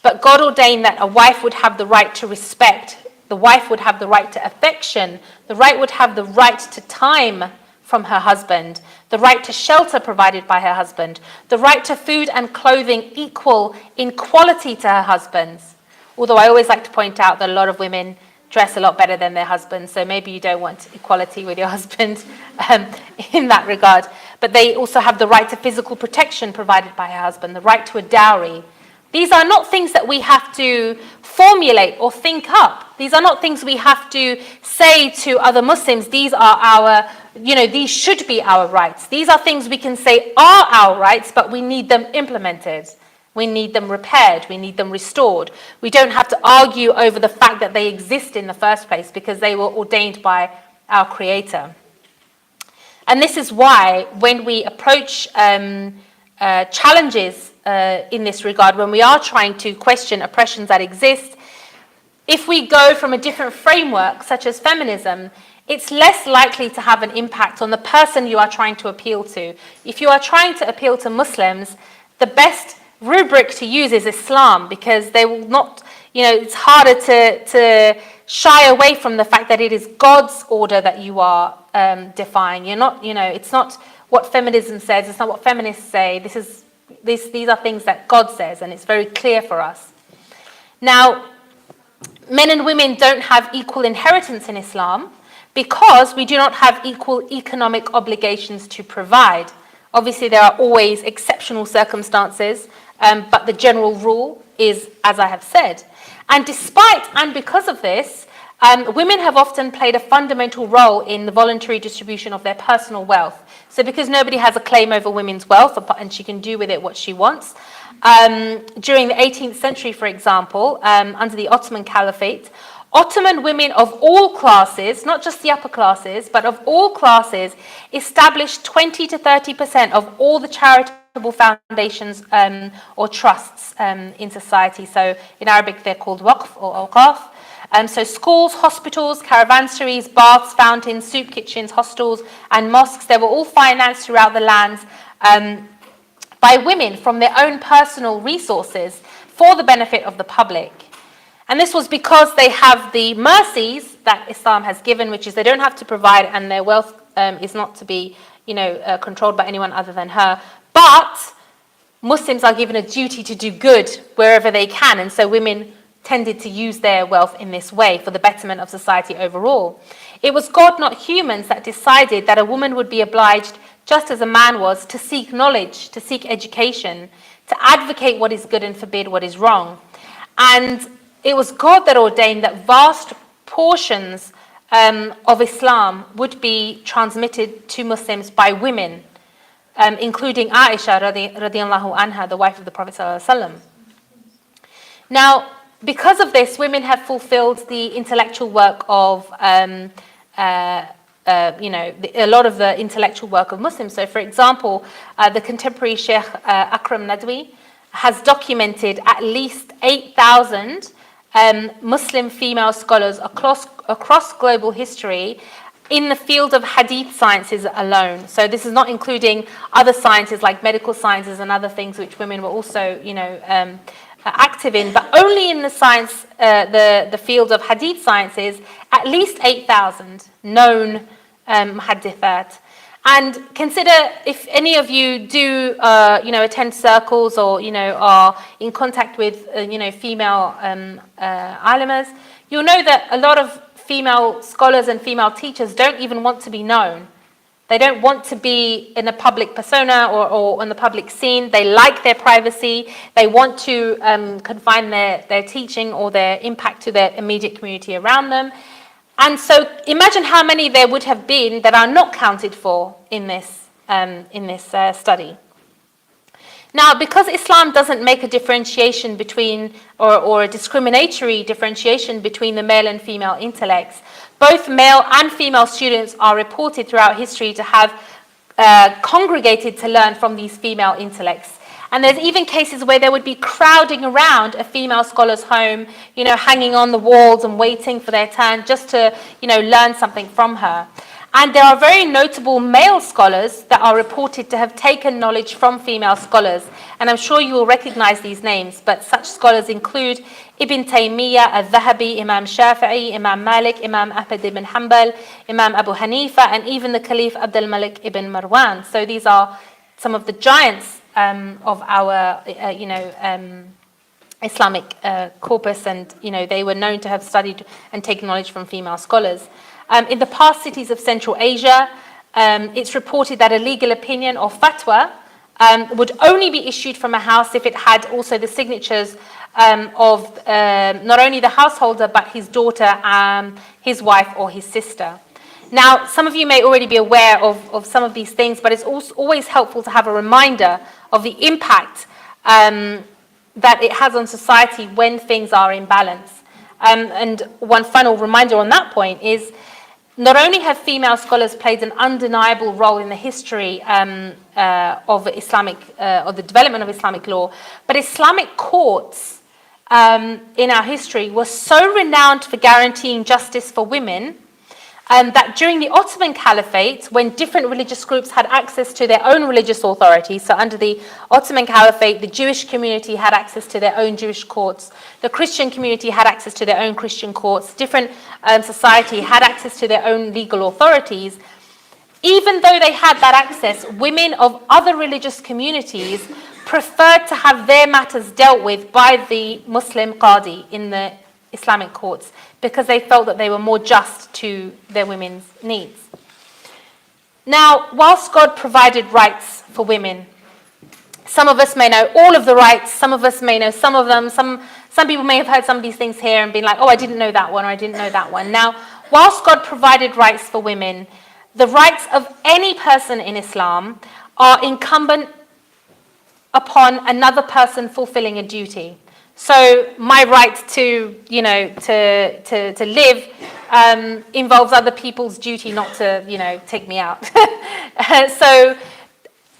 S3: But God ordained that a wife would have the right to respect, the wife would have the right to affection, the wife would have the right to time from her husband, the right to shelter provided by her husband, the right to food and clothing equal in quality to her husbands. Although I always like to point out that a lot of women dress a lot better than their husbands, so maybe you don't want equality with your husband in that regard. But they also have the right to physical protection provided by her husband, the right to a dowry. These are not things that we have to formulate or think up. These are not things we have to say to other Muslims, these are our, these should be our rights. These are things we can say are our rights, but we need them implemented. We need them repaired. We need them restored. We don't have to argue over the fact that they exist in the first place because they were ordained by our Creator. And this is why when we approach challenges in this regard, when we are trying to question oppressions that exist, if we go from a different framework, such as feminism, it's less likely to have an impact on the person you are trying to appeal to. If you are trying to appeal to Muslims, the best rubric to use is Islam, because they will not, it's harder shy away from the fact that it is God's order that you are defying. You're not, it's not what feminism says, it's not what feminists say. These are things that God says, and it's very clear for us. Now, men and women don't have equal inheritance in Islam because we do not have equal economic obligations to provide. Obviously, there are always exceptional circumstances, but the general rule is, as I have said. And because of this, women have often played a fundamental role in the voluntary distribution of their personal wealth. So because nobody has a claim over women's wealth, and she can do with it what she wants, during the 18th century, for example, under the Ottoman Caliphate, Ottoman women of all classes, not just the upper classes, but of all classes, established 20 to 30% of all the charitable foundations or trusts in society. So in Arabic, they're called waqf or awqaf. So schools, hospitals, caravanseries, baths, fountains, soup kitchens, hostels, and mosques, they were all financed throughout the lands by women from their own personal resources for the benefit of the public. And this was because they have the mercies that Islam has given, which is they don't have to provide, and their wealth is not to be, controlled by anyone other than her. But Muslims are given a duty to do good wherever they can, and so women tended to use their wealth in this way for the betterment of society overall. It was God, not humans, that decided that a woman would be obliged, just as a man was, to seek knowledge, to seek education, to advocate what is good and forbid what is wrong. And it was God that ordained that vast portions of Islam would be transmitted to Muslims by women, including Aisha radiallahu anha, the wife of the Prophet sallallahu alaihi wasallam. Now, because of this, women have fulfilled the intellectual work of, a lot of the intellectual work of Muslims. So, for example, the contemporary Sheikh Akram Nadwi has documented at least 8,000 Muslim female scholars across global history in the field of hadith sciences alone. So this is not including other sciences like medical sciences and other things which women were also, active in, but only in the science, the field of hadith sciences, at least 8,000 known muhaddithat. And consider, if any of you do, attend circles or, are in contact with, female alimas, you'll know that a lot of female scholars and female teachers don't even want to be known. They don't want to be in a public persona or on the public scene. They like their privacy. They want to confine their teaching or their impact to their immediate community around them. And so imagine how many there would have been that are not counted for in this study. Now, because Islam doesn't make a differentiation between, or a discriminatory differentiation between the male and female intellects, both male and female students are reported throughout history to have congregated to learn from these female intellects. And there's even cases where they would be crowding around a female scholar's home, hanging on the walls and waiting for their turn just to, learn something from her. And there are very notable male scholars that are reported to have taken knowledge from female scholars. And I'm sure you will recognize these names, but such scholars include Ibn Taymiyyah, Al-Dhahabi, Imam Shafi'i, Imam Malik, Imam Ahmad ibn Hanbal, Imam Abu Hanifa, and even the Caliph Abdul Malik ibn Marwan. So these are some of the giants of our, Islamic corpus, and they were known to have studied and taken knowledge from female scholars. In the past cities of Central Asia, it's reported that a legal opinion or fatwa would only be issued from a house if it had also the signatures of not only the householder but his daughter, his wife, or his sister. Now, some of you may already be aware of some of these things, but it's also always helpful to have a reminder of the impact that it has on society when things are in balance. And one final reminder on that point is, not only have female scholars played an undeniable role in the history of Islamic, or the development of Islamic law, but Islamic courts in our history were so renowned for guaranteeing justice for women that during the Ottoman Caliphate, when different religious groups had access to their own religious authority, so under the Ottoman Caliphate, the Jewish community had access to their own Jewish courts, the Christian community had access to their own Christian courts, different society had access to their own legal authorities. Even though they had that access, women of other religious communities preferred to have their matters dealt with by the Muslim Qadi in the Islamic courts because they felt that they were more just to their women's needs. Now, whilst God provided rights for women, some of us may know all of the rights, some of us may know some of them, some people may have heard some of these things here and been like, oh, I didn't know that one, or I didn't know that one. Now, whilst God provided rights for women, the rights of any person in Islam are incumbent upon another person fulfilling a duty. So my right to, to live involves other people's duty not to, take me out. So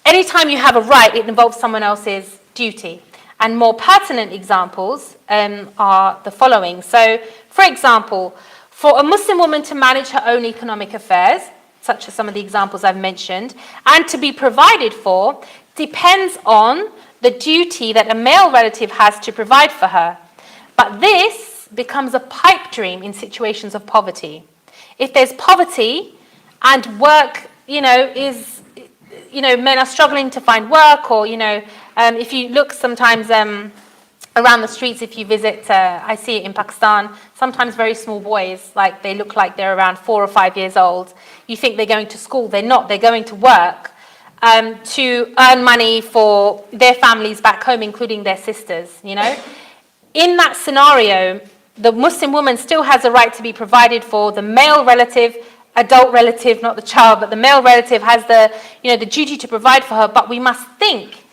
S3: anytime you have a right, it involves someone else's duty. And more pertinent examples are the following. So, for example, for a Muslim woman to manage her own economic affairs, such as some of the examples I've mentioned, and to be provided for, depends on the duty that a male relative has to provide for her. But this becomes a pipe dream in situations of poverty. If there's poverty and work, is, men are struggling to find work, or, if you look sometimes around the streets, if you visit, I see it in Pakistan, sometimes very small boys, like they look like they're around 4 or 5 years old. You think they're going to school, they're not, they're going to work. To earn money for their families back home, including their sisters, In that scenario, the Muslim woman still has a right to be provided for. The male relative, adult relative, not the child, but the male relative has the duty to provide for her. But we must think,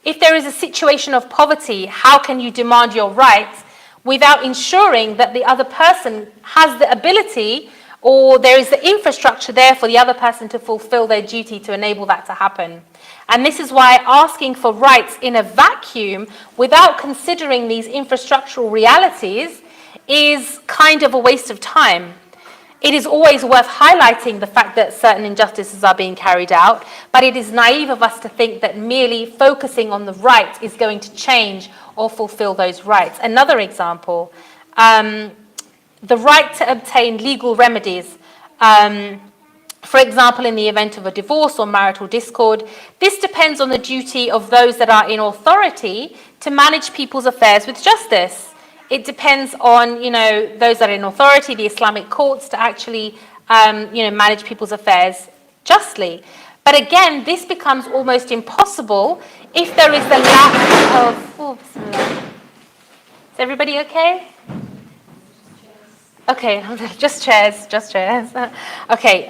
S3: if there is a situation of poverty, how can you demand your rights without ensuring that the other person has the ability, or there is the infrastructure there for the other person to fulfill their duty to enable that to happen? And this is why asking for rights in a vacuum without considering these infrastructural realities is kind of a waste of time. It is always worth highlighting the fact that certain injustices are being carried out, but it is naive of us to think that merely focusing on the right is going to change or fulfill those rights. Another example, the right to obtain legal remedies. For example, in the event of a divorce or marital discord, this depends on the duty of those that are in authority to manage people's affairs with justice. It depends on, those that are in authority, the Islamic courts, to actually, manage people's affairs justly. But again, this becomes almost impossible if there is a lack of... Is everybody okay? Okay, just chairs. Okay,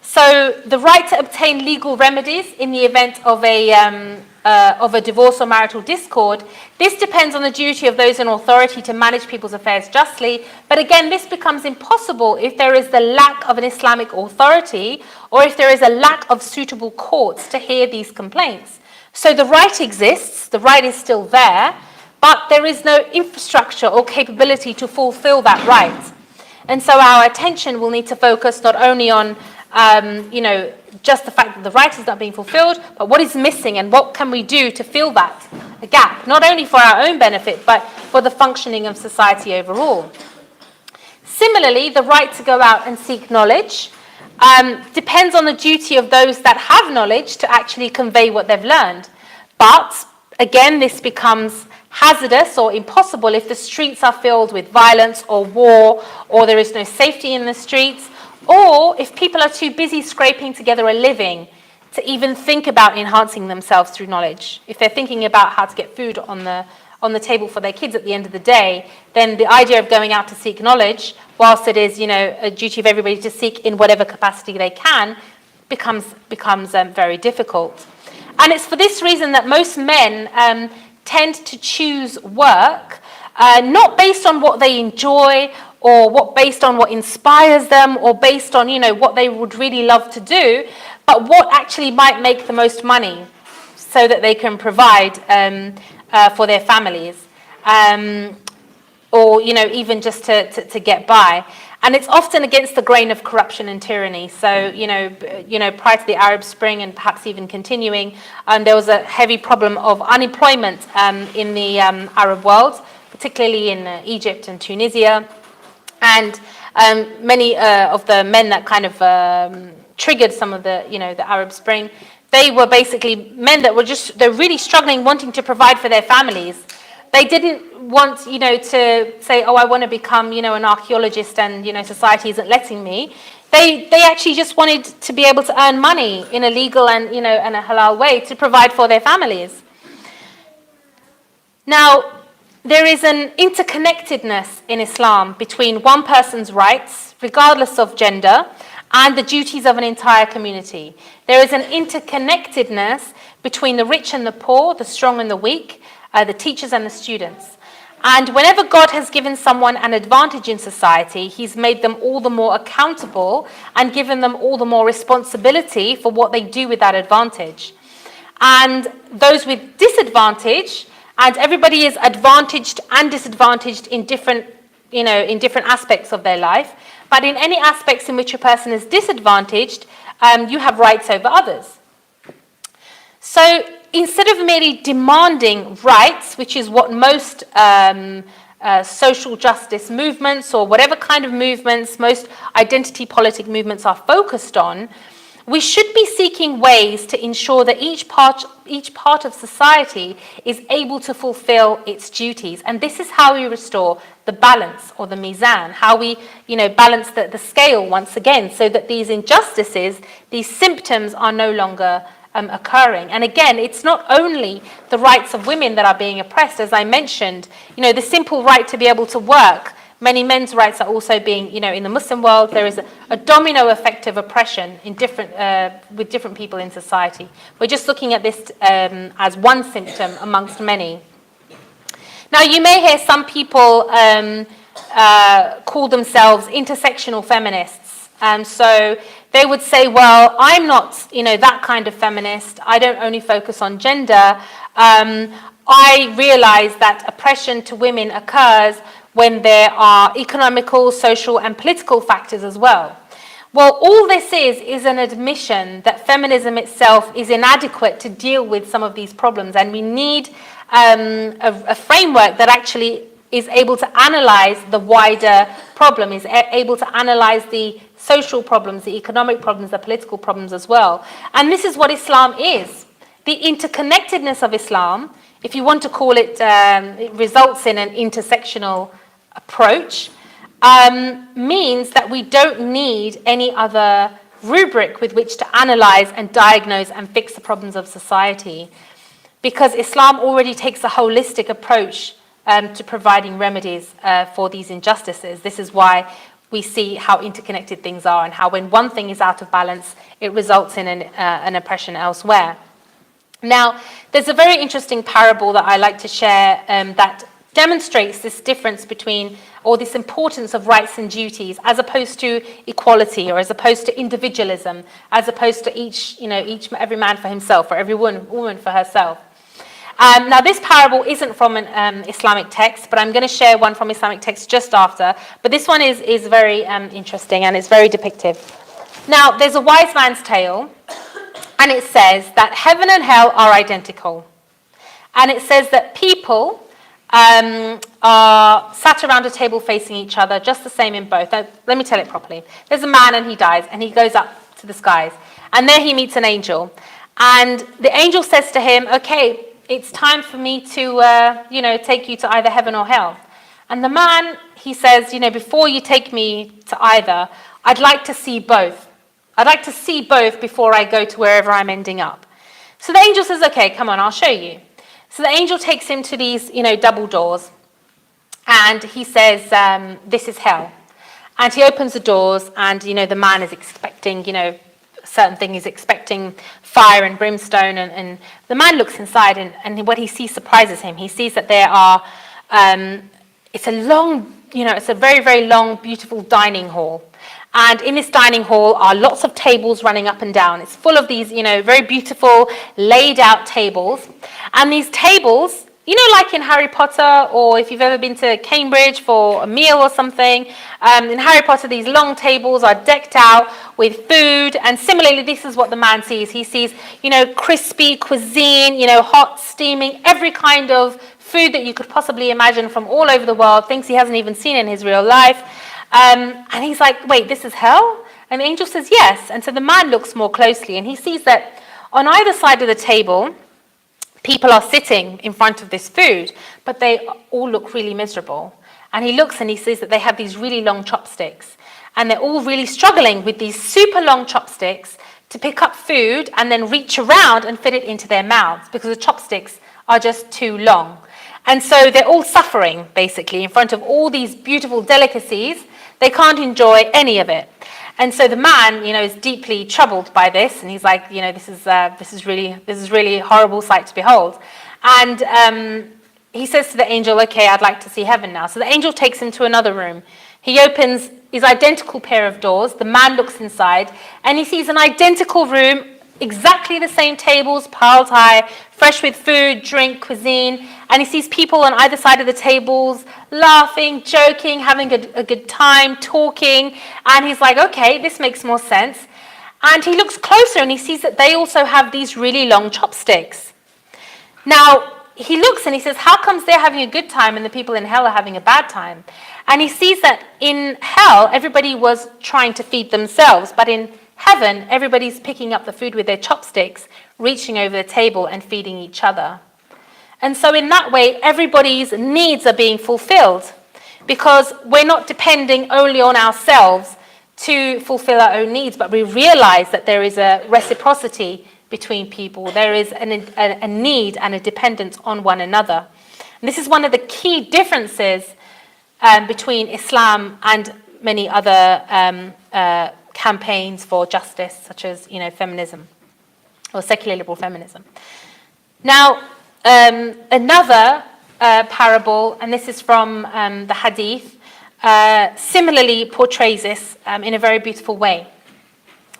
S3: so the right to obtain legal remedies in the event of a divorce or marital discord, this depends on the duty of those in authority to manage people's affairs justly. But again, this becomes impossible if there is the lack of an Islamic authority, or if there is a lack of suitable courts to hear these complaints. So the right exists, the right is still there, but there is no infrastructure or capability to fulfill that right. And so our attention will need to focus not only on, just the fact that the right is not being fulfilled, but what is missing and what can we do to fill that gap, not only for our own benefit, but for the functioning of society overall. Similarly, the right to go out and seek knowledge depends on the duty of those that have knowledge to actually convey what they've learned. But again, this becomes hazardous or impossible if the streets are filled with violence or war, or there is no safety in the streets, or if people are too busy scraping together a living to even think about enhancing themselves through knowledge. If they're thinking about how to get food on the table for their kids at the end of the day, then the idea of going out to seek knowledge, whilst it is, a duty of everybody to seek in whatever capacity they can, becomes very difficult. And it's for this reason that most men tend to choose work not based on what they enjoy, or based on what inspires them, or based on what they would really love to do, but what actually might make the most money so that they can provide for their families, or even just to get by. And it's often against the grain of corruption and tyranny. So, prior to the Arab Spring and perhaps even continuing, there was a heavy problem of unemployment in the Arab world, particularly in Egypt and Tunisia. And many of the men that kind of triggered some of the, the Arab Spring, they were basically men that were they're really struggling, wanting to provide for their families. They didn't want, to say, oh, I want to become, an archaeologist and, society isn't letting me. They actually just wanted to be able to earn money in a legal and, and a halal way to provide for their families. Now, there is an interconnectedness in Islam between one person's rights, regardless of gender, and the duties of an entire community. There is an interconnectedness between the rich and the poor, the strong and the weak, the teachers and the students. And whenever God has given someone an advantage in society, he's made them all the more accountable and given them all the more responsibility for what they do with that advantage. And those with disadvantage, and everybody is advantaged and disadvantaged in different aspects of their life, but in any aspects in which a person is disadvantaged, you have rights over others. So instead of merely demanding rights, which is what most social justice movements or whatever kind of movements, most identity politic movements are focused on, we should be seeking ways to ensure that each part of society is able to fulfill its duties. And this is how we restore the balance or the mizan, how we balance the scale once again, so that these injustices, these symptoms are no longer occurring. And again, it's not only the rights of women that are being oppressed. As I mentioned, the simple right to be able to work, many men's rights are also being, in the Muslim world, there is a domino effect of oppression in with different people in society. We're just looking at this as one symptom amongst many. Now, you may hear some people call themselves intersectional feminists. So they would say, well, I'm not, that kind of feminist. I don't only focus on gender. I realize that oppression to women occurs when there are economical, social, and political factors as well. Well, all this is an admission that feminism itself is inadequate to deal with some of these problems, and we need a framework that actually is able to analyze the wider problem, is able to analyze the social problems, the economic problems, the political problems as well. And this is what Islam is. The interconnectedness of Islam, if you want to call it, it results in an intersectional approach, means that we don't need any other rubric with which to analyze and diagnose and fix the problems of society, because Islam already takes a holistic approach to providing remedies for these injustices. This is why we see how interconnected things are, and how when one thing is out of balance, it results in an oppression elsewhere. Now, there's a very interesting parable that I like to share that demonstrates this difference between, or this importance of rights and duties, as opposed to equality, or as opposed to individualism, as opposed to every man for himself, or every woman for herself. Now, this parable isn't from an Islamic text, but I'm going to share one from Islamic text just after. But this one is very interesting, and it's very depictive. Now, there's a wise man's tale, and it says that heaven and hell are identical. And it says that people are sat around a table facing each other, just the same in both. Let me tell it properly. There's a man, and he dies, and he goes up to the skies. And there he meets an angel. And the angel says to him, okay, it's time for me to, take you to either heaven or hell. And the man, he says, before you take me to either, I'd like to see both. I'd like to see both before I go to wherever I'm ending up. So the angel says, okay, come on, I'll show you. So the angel takes him to these, double doors. And he says, this is hell. And he opens the doors, and, the man is expecting, certain thing, he's expecting fire and brimstone, and the man looks inside, and what he sees surprises him. He sees that there are, it's a long, it's a very, very long, beautiful dining hall. And in this dining hall are lots of tables running up and down. It's full of these, very beautiful, laid out tables. And these tables, you know, like in Harry Potter, or if you've ever been to Cambridge for a meal or something, in Harry Potter, these long tables are decked out with food. And similarly, this is what the man sees. He sees, you know, crispy cuisine, you know, hot, steaming, every kind of food that you could possibly imagine from all over the world, things he hasn't even seen in his real life. And he's like, wait, this is hell? And the angel says, yes. And so the man looks more closely, and he sees that on either side of the table, people are sitting in front of this food, but they all look really miserable. And he looks and he sees that they have these really long chopsticks, and they're all really struggling with these super long chopsticks to pick up food and then reach around and fit it into their mouths, because the chopsticks are just too long. And so they're all suffering, basically, in front of all these beautiful delicacies. They can't enjoy any of it. And so the man, you know, is deeply troubled by this, and he's like, you know, this is really a horrible sight to behold. And he says to the angel, okay, I'd like to see heaven now. So the angel takes him to another room. He opens his identical pair of doors. The man looks inside, and he sees an identical room, exactly the same tables, piled high, fresh with food, drink, cuisine. And he sees people on either side of the tables, laughing, joking, having a good time, talking. And he's like, okay, this makes more sense. And he looks closer and he sees that they also have these really long chopsticks. Now, he looks and he says, how comes they're having a good time and the people in hell are having a bad time? And he sees that in hell, everybody was trying to feed themselves, but in heaven, everybody's picking up the food with their chopsticks, reaching over the table and feeding each other. And so in that way, everybody's needs are being fulfilled, because we're not depending only on ourselves to fulfill our own needs, but we realize that there is a reciprocity between people. There is a need and a dependence on one another. And this is one of the key differences between Islam and many other campaigns for justice, such as, you know, feminism or secular liberal feminism. Now, another parable, and this is from the Hadith, similarly portrays this in a very beautiful way.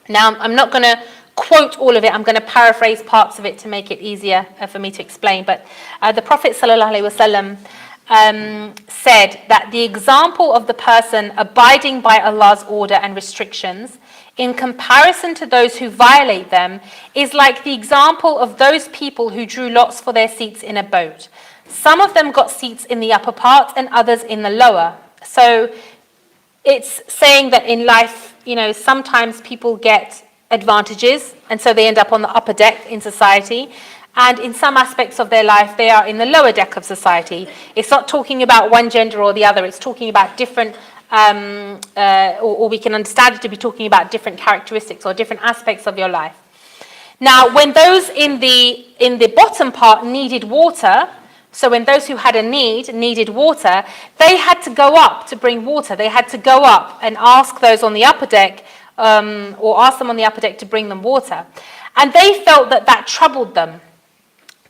S3: Now, I'm not going to quote all of it. I'm going to paraphrase parts of it to make it easier for me to explain. But the Prophet ﷺ said that the example of the person abiding by Allah's order and restrictions in comparison to those who violate them is like the example of those people who drew lots for their seats in a boat. Some of them got seats in the upper part and others in the lower. So it's saying that in life, you know, sometimes people get advantages, and so they end up on the upper deck in society. And in some aspects of their life, they are in the lower deck of society. It's not talking about one gender or the other. It's talking about different, or we can understand it to be talking about different characteristics or different aspects of your life. Now, when those in the bottom part needed water, so when those who had a need needed water, they had to go up to bring water. They had to go up and ask those on the upper deck, or ask them on the upper deck to bring them water. And they felt that that troubled them.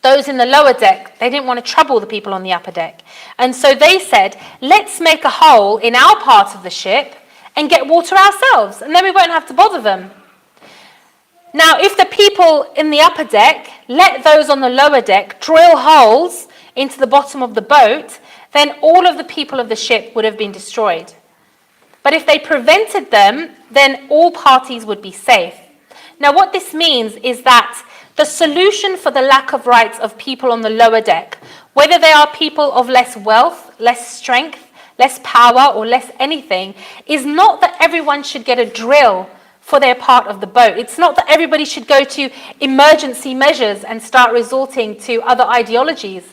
S3: Those in the lower deck, they didn't want to trouble the people on the upper deck. And so they said, let's make a hole in our part of the ship and get water ourselves, and then we won't have to bother them. Now, if the people in the upper deck let those on the lower deck drill holes into the bottom of the boat, then all of the people of the ship would have been destroyed. But if they prevented them, then all parties would be safe. Now, what this means is that the solution for the lack of rights of people on the lower deck, whether they are people of less wealth, less strength, less power, or less anything, is not that everyone should get a drill for their part of the boat. It's not that everybody should go to emergency measures and start resorting to other ideologies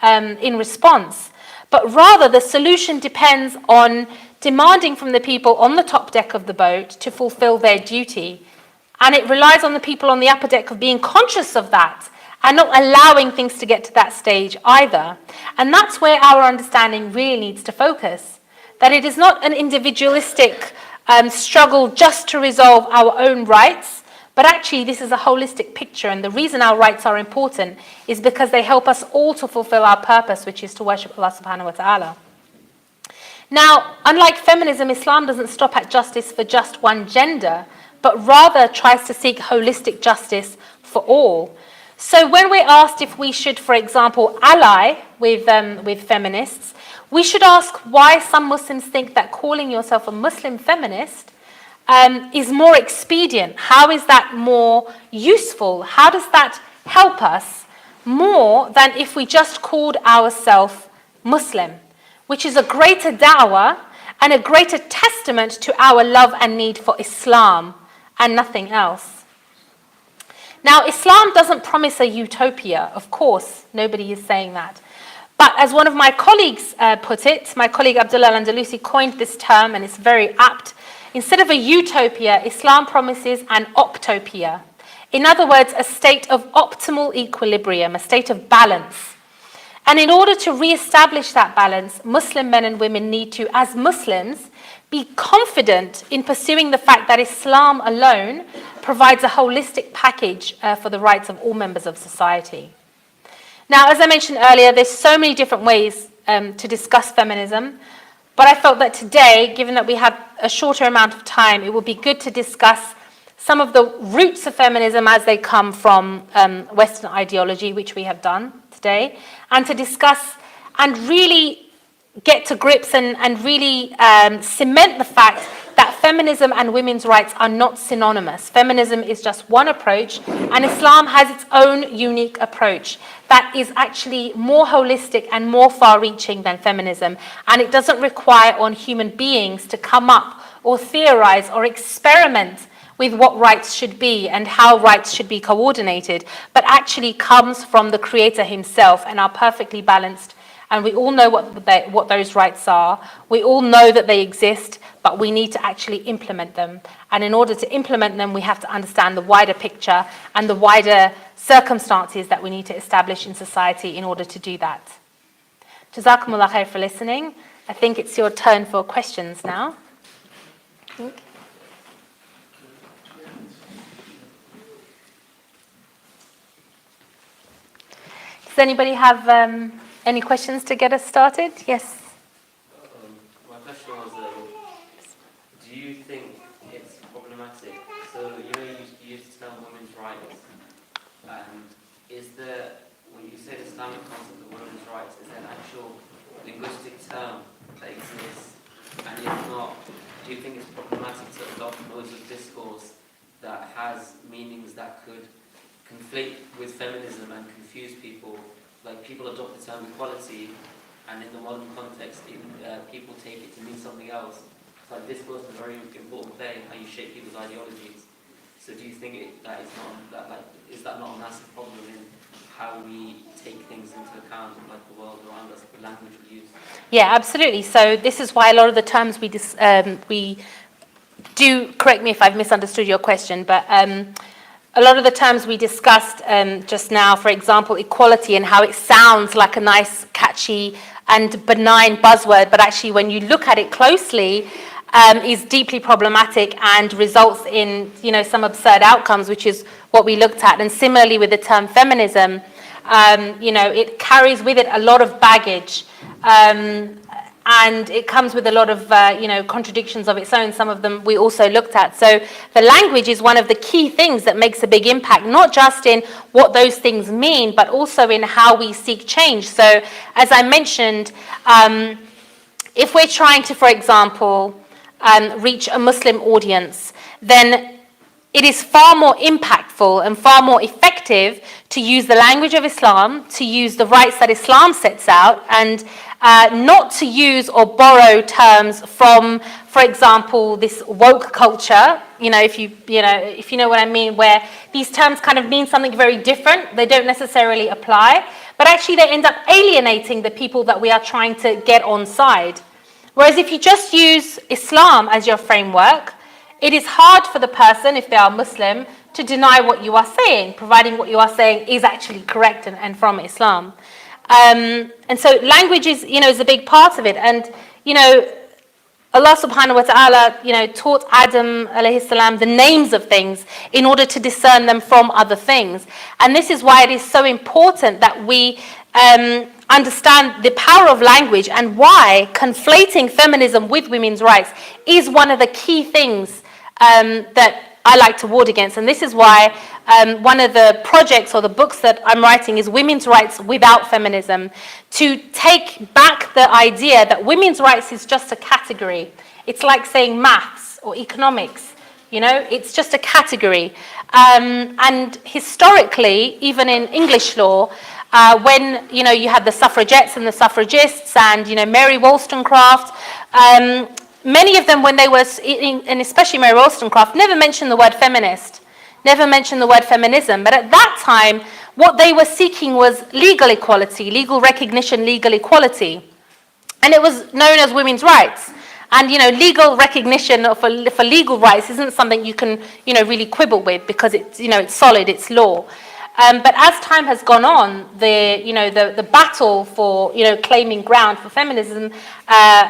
S3: in response. But rather, the solution depends on demanding from the people on the top deck of the boat to fulfill their duty. And it relies on the people on the upper deck of being conscious of that and not allowing things to get to that stage either. And that's where our understanding really needs to focus. That it is not an individualistic struggle just to resolve our own rights, but actually this is a holistic picture. And the reason our rights are important is because they help us all to fulfill our purpose, which is to worship Allah subhanahu wa ta'ala. Now, unlike feminism, Islam doesn't stop at justice for just one gender, but rather tries to seek holistic justice for all. So when we're asked if we should, for example, ally with feminists, we should ask why some Muslims think that calling yourself a Muslim feminist is more expedient. How is that more useful? How does that help us more than if we just called ourselves Muslim, which is a greater da'wah and a greater testament to our love and need for Islam and nothing else. Now, Islam doesn't promise a utopia, of course, nobody is saying that. But as one of my colleagues put it, my colleague Abdullah Al-Andalusi coined this term, and it's very apt. Instead of a utopia, Islam promises an optopia. In other words, a state of optimal equilibrium, a state of balance. And in order to re-establish that balance, Muslim men and women need to, as Muslims, be confident in pursuing the fact that Islam alone provides a holistic package for the rights of all members of society. Now, as I mentioned earlier, there's so many different ways to discuss feminism, but I felt that today, given that we have a shorter amount of time, it would be good to discuss some of the roots of feminism as they come from Western ideology, which we have done today, and to discuss and really get to grips and really cement the fact that feminism and women's rights are not synonymous. Feminism is just one approach, and Islam has its own unique approach that is actually more holistic and more far-reaching than feminism, and it doesn't require on human beings to come up or theorize or experiment with what rights should be and how rights should be coordinated, but actually comes from the Creator himself and are perfectly balanced. And we all know what those rights are. We all know that they exist, but we need to actually implement them. And in order to implement them, we have to understand the wider picture and the wider circumstances that we need to establish in society in order to do that. Jazakumullah khair for listening. I think it's your turn for questions now. Does anybody have any questions to get us started? Yes.
S2: My question was, do you think it's problematic? So, you used to tell women's rights. Is there, when you say the Islamic concept of women's rights, is there an actual linguistic term that exists? And if not, do you think it's problematic to adopt modes of discourse that has meanings that could conflate with feminism and confuse people? Like, people adopt the term equality, and in the modern context, people take it to mean something else. So discourse is a very important play in how you shape people's ideologies. So do you think is that not a massive problem in how we take things into account, like the world around us, the language we use?
S3: Yeah, absolutely. So this is why a lot of the terms we do, correct me if I've misunderstood your question, but a lot of the terms we discussed just now, for example, equality, and how it sounds like a nice, catchy and benign buzzword, but actually when you look at it closely, is deeply problematic and results in, some absurd outcomes, which is what we looked at. And similarly with the term feminism, it carries with it a lot of baggage. And it comes with a lot of, contradictions of its own. Some of them we also looked at. So the language is one of the key things that makes a big impact, not just in what those things mean, but also in how we seek change. So as I mentioned, if we're trying to, for example, reach a Muslim audience, then it is far more impactful and far more effective to use the language of Islam, to use the rights that Islam sets out, and not to use or borrow terms from, for example, this woke culture. If you know what I mean, where these terms kind of mean something very different. They don't necessarily apply, but actually they end up alienating the people that we are trying to get on side. Whereas if you just use Islam as your framework, it is hard for the person, if they are Muslim, to deny what you are saying, providing what you are saying is actually correct and from Islam. And so language is a big part of it. And, Allah subhanahu wa ta'ala, taught Adam alayhi salam the names of things in order to discern them from other things. And this is why it is so important that we understand the power of language, and why conflating feminism with women's rights is one of the key things that I like to ward against. And this is why one of the projects or the books that I'm writing is Women's Rights Without Feminism, to take back the idea that women's rights is just a category. It's like saying maths or economics. You know, it's just a category. And historically, even in English law, when, you know, you had the suffragettes and the suffragists and, you know, Mary Wollstonecraft, many of them, when they were, and especially Mary Wollstonecraft, never mentioned the word feminist, never mentioned the word feminism. But at that time, what they were seeking was legal equality, legal recognition, legal equality. And it was known as women's rights. And, you know, legal recognition for legal rights isn't something you can, you know, really quibble with, because it's, you know, it's solid, it's law. But as time has gone on, the battle for, you know, claiming ground for feminism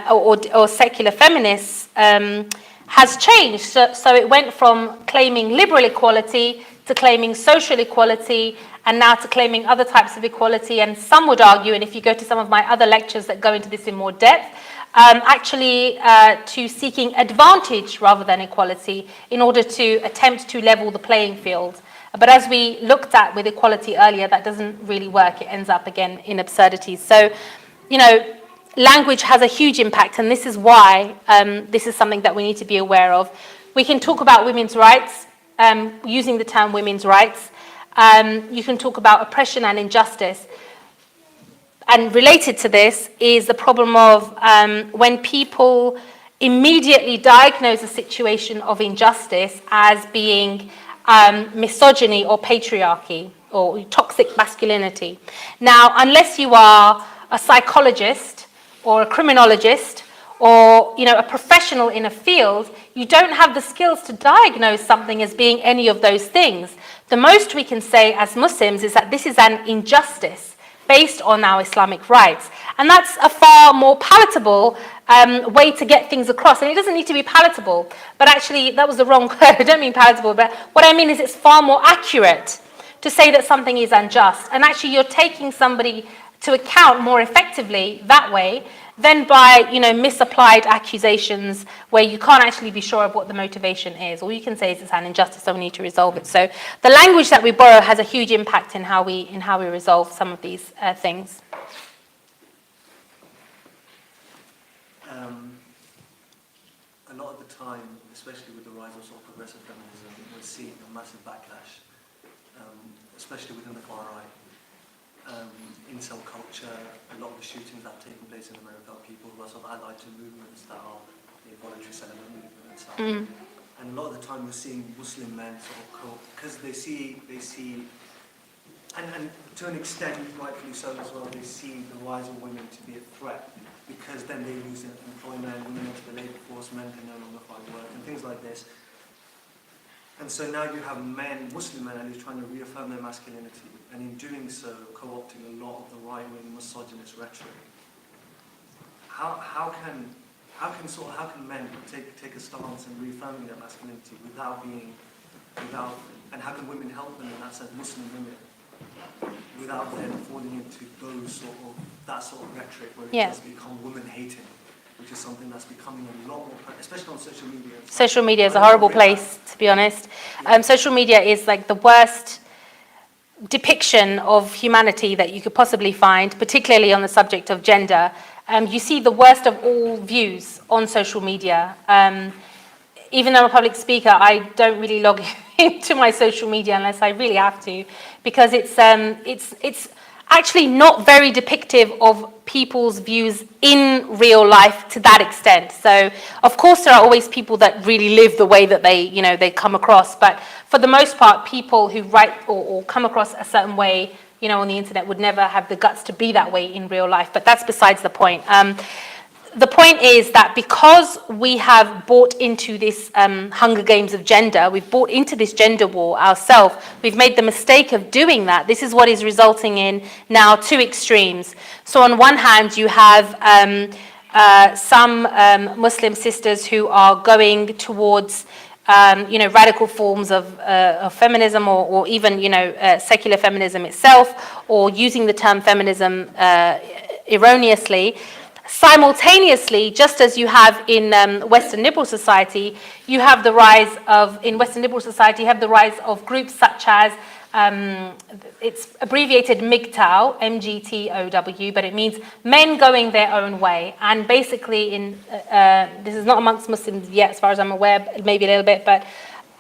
S3: or secular feminists has changed. So it went from claiming liberal equality to claiming social equality, and now to claiming other types of equality. And some would argue, and if you go to some of my other lectures that go into this in more depth, actually to seeking advantage rather than equality in order to attempt to level the playing field. But as we looked at with equality earlier, that doesn't really work. It ends up again in absurdities. So, you know, language has a huge impact, and this is why this is something that we need to be aware of. We can talk about women's rights using the term women's rights. You can talk about oppression and injustice. And related to this is the problem of when people immediately diagnose a situation of injustice as being misogyny or patriarchy or toxic masculinity. Now, unless you are a psychologist or a criminologist or, you know, a professional in a field, you don't have the skills to diagnose something as being any of those things. The most we can say as Muslims is that this is an injustice based on our Islamic rights. And that's a far more palatable way to get things across. And it doesn't need to be palatable, but actually that was the wrong word. I don't mean palatable, but what I mean is it's far more accurate to say that something is unjust. And actually you're taking somebody to account more effectively that way than by, you know, misapplied accusations where you can't actually be sure of what the motivation is. All you can say is it's an injustice, so we need to resolve it. So the language that we borrow has a huge impact in how we resolve some of these things.
S4: A lot of the time, especially with the rise of sort of progressive feminism, we're seeing a massive backlash, especially within the far right. Incel culture, a lot of the shootings that have taken place in America are people who are sort of allied to movements that are the voluntary celibate movement and stuff. And a lot of the time we're seeing Muslim men sort of because they see, and to an extent, rightfully so as well, they see the rise of women to be a threat, because then they lose employment, women into the labour force, men can no longer find work, and things like this. And so now you have men, Muslim men, who are trying to reaffirm their masculinity, and in doing so, co-opting a lot of the right-wing misogynist rhetoric. How can men take a stance in reaffirming their masculinity and how can women help them in that sense, Muslim women, without then falling into that sort of rhetoric where it does become women-hating, which is something that's becoming a lot more, especially on social media.
S3: Social media is a horrible place, to be honest. Social media is like the worst depiction of humanity that you could possibly find, particularly on the subject of gender. You see the worst of all views on social media. Even though I'm a public speaker, I don't really log into my social media unless I really have to, because it's actually not very depictive of people's views in real life to that extent. So, of course, there are always people that really live the way that they come across. But for the most part, people who write or come across a certain way, on the internet would never have the guts to be that way in real life. But that's besides the point. The point is that because we have bought into this Hunger Games of gender, we've bought into this gender war ourselves, we've made the mistake of doing that. This is what is resulting in now two extremes. So on one hand, you have some Muslim sisters who are going towards radical forms of feminism or even, secular feminism itself, or using the term feminism erroneously. Simultaneously, just as you have in Western liberal society, you have the rise of, in Western liberal society, you have the rise of groups such as, it's abbreviated MGTOW, MGTOW, but it means men going their own way. And basically, this is not amongst Muslims yet, as far as I'm aware, maybe a little bit, but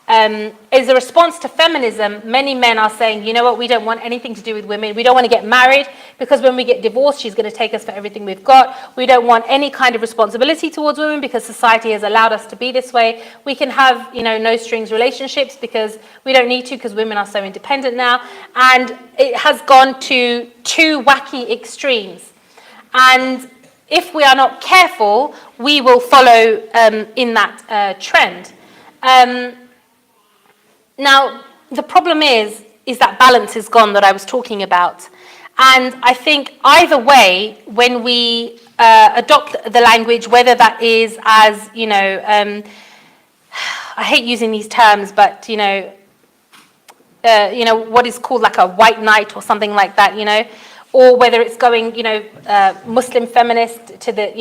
S3: as a response to feminism, many men are saying, you know what, we don't want anything to do with women. We don't want to get married because when we get divorced, she's going to take us for everything we've got. We don't want any kind of responsibility towards women because society has allowed us to be this way. We can have, no strings relationships because we don't need to because women are so independent now. And it has gone to two wacky extremes. And if we are not careful, we will follow in that trend. Now, the problem is that balance is gone that I was talking about. And I think either way, when we adopt the language, whether that is as, I hate using these terms, but, what is called like a white knight or something like that, or whether it's going, Muslim feminist to the,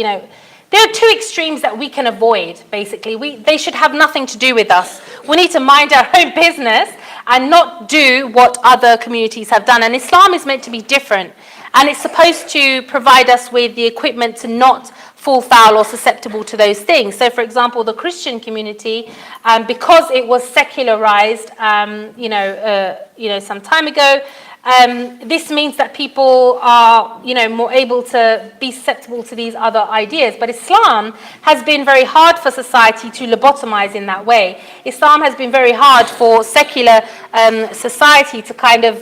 S3: there are two extremes that we can avoid, basically. They should have nothing to do with us. We need to mind our own business and not do what other communities have done. And Islam is meant to be different. And it's supposed to provide us with the equipment to not fall foul or susceptible to those things. So, for example, the Christian community, because it was secularized, some time ago, this means that people are, more able to be susceptible to these other ideas. But Islam has been very hard for society to lobotomize in that way. Islam has been very hard for secular society to kind of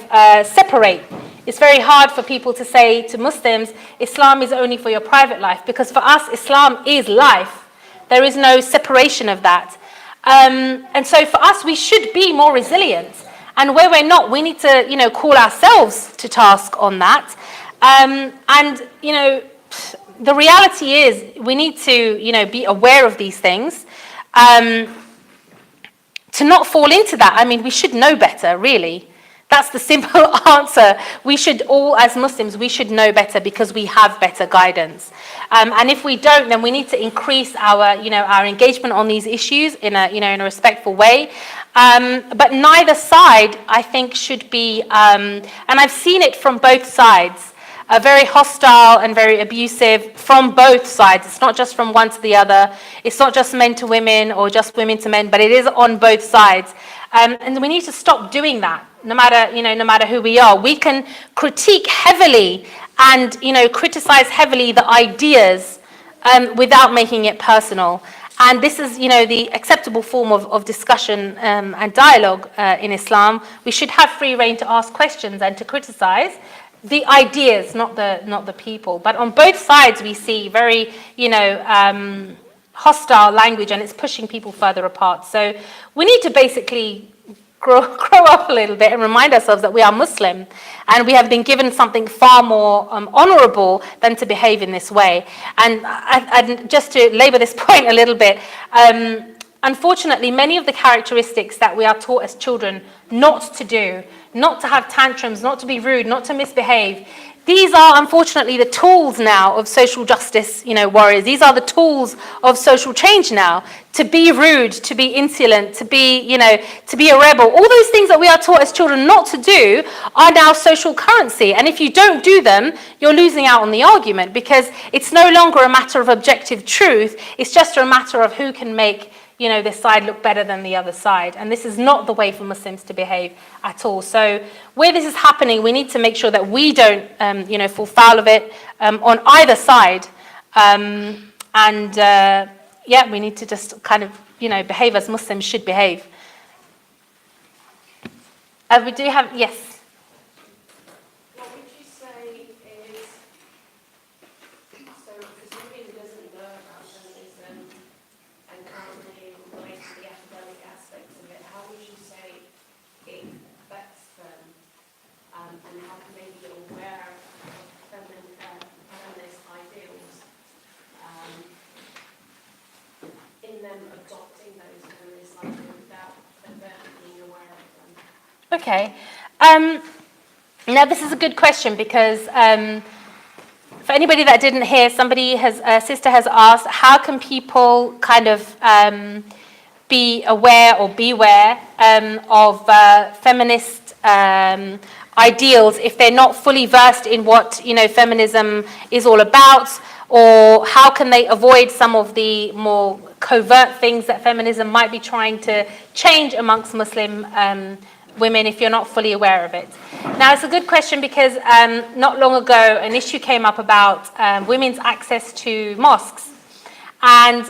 S3: separate. It's very hard for people to say to Muslims, Islam is only for your private life, because for us, Islam is life. There is no separation of that. And so for us, we should be more resilient. And where we're not, we need to, call ourselves to task on that. The reality is we need to, be aware of these things. To not fall into that, I mean, we should know better, really. That's the simple answer. We should all, as Muslims, we should know better because we have better guidance. And if we don't, then we need to increase our, our engagement on these issues in a respectful way. But neither side, I think, should be, and I've seen it from both sides, very hostile and very abusive from both sides. It's not just from one to the other. It's not just men to women or just women to men, but it is on both sides. And we need to stop doing that. No matter who we are, we can critique heavily and criticize heavily the ideas without making it personal. And this is the acceptable form of discussion and dialogue in Islam. We should have free rein to ask questions and to criticize the ideas, not the people. But on both sides, we see very hostile language, and it's pushing people further apart. So we need to basically grow up a little bit and remind ourselves that we are Muslim and we have been given something far more honorable than to behave in this way. And just to labor this point a little bit, unfortunately, many of the characteristics that we are taught as children not to do, not to have tantrums, not to be rude, not to misbehave, these are unfortunately the tools now of social justice, warriors. These are the tools of social change now. To be rude, to be insolent, to be a rebel. All those things that we are taught as children not to do are now social currency. And if you don't do them, you're losing out on the argument, because it's no longer a matter of objective truth. It's just a matter of who can make this side look better than the other side. And this is not the way for Muslims to behave at all. So where this is happening, we need to make sure that we don't, fall foul of it on either side. We need to just kind of, behave as Muslims should behave. We do have, yes.
S5: What would you say is, so because women doesn't know about feminism and can't really relate to the academic aspects of it, how would you say it affects them, and how can they be aware of feminist ideals in them adopting those feminist ideals without being aware of them?
S3: Okay. Now, this is a good question because, For anybody that didn't hear, a sister has asked, how can people kind of be aware or beware of feminist ideals if they're not fully versed in what feminism is all about, or how can they avoid some of the more covert things that feminism might be trying to change amongst Muslim women if you're not fully aware of it? Now, it's a good question because not long ago an issue came up about women's access to mosques. And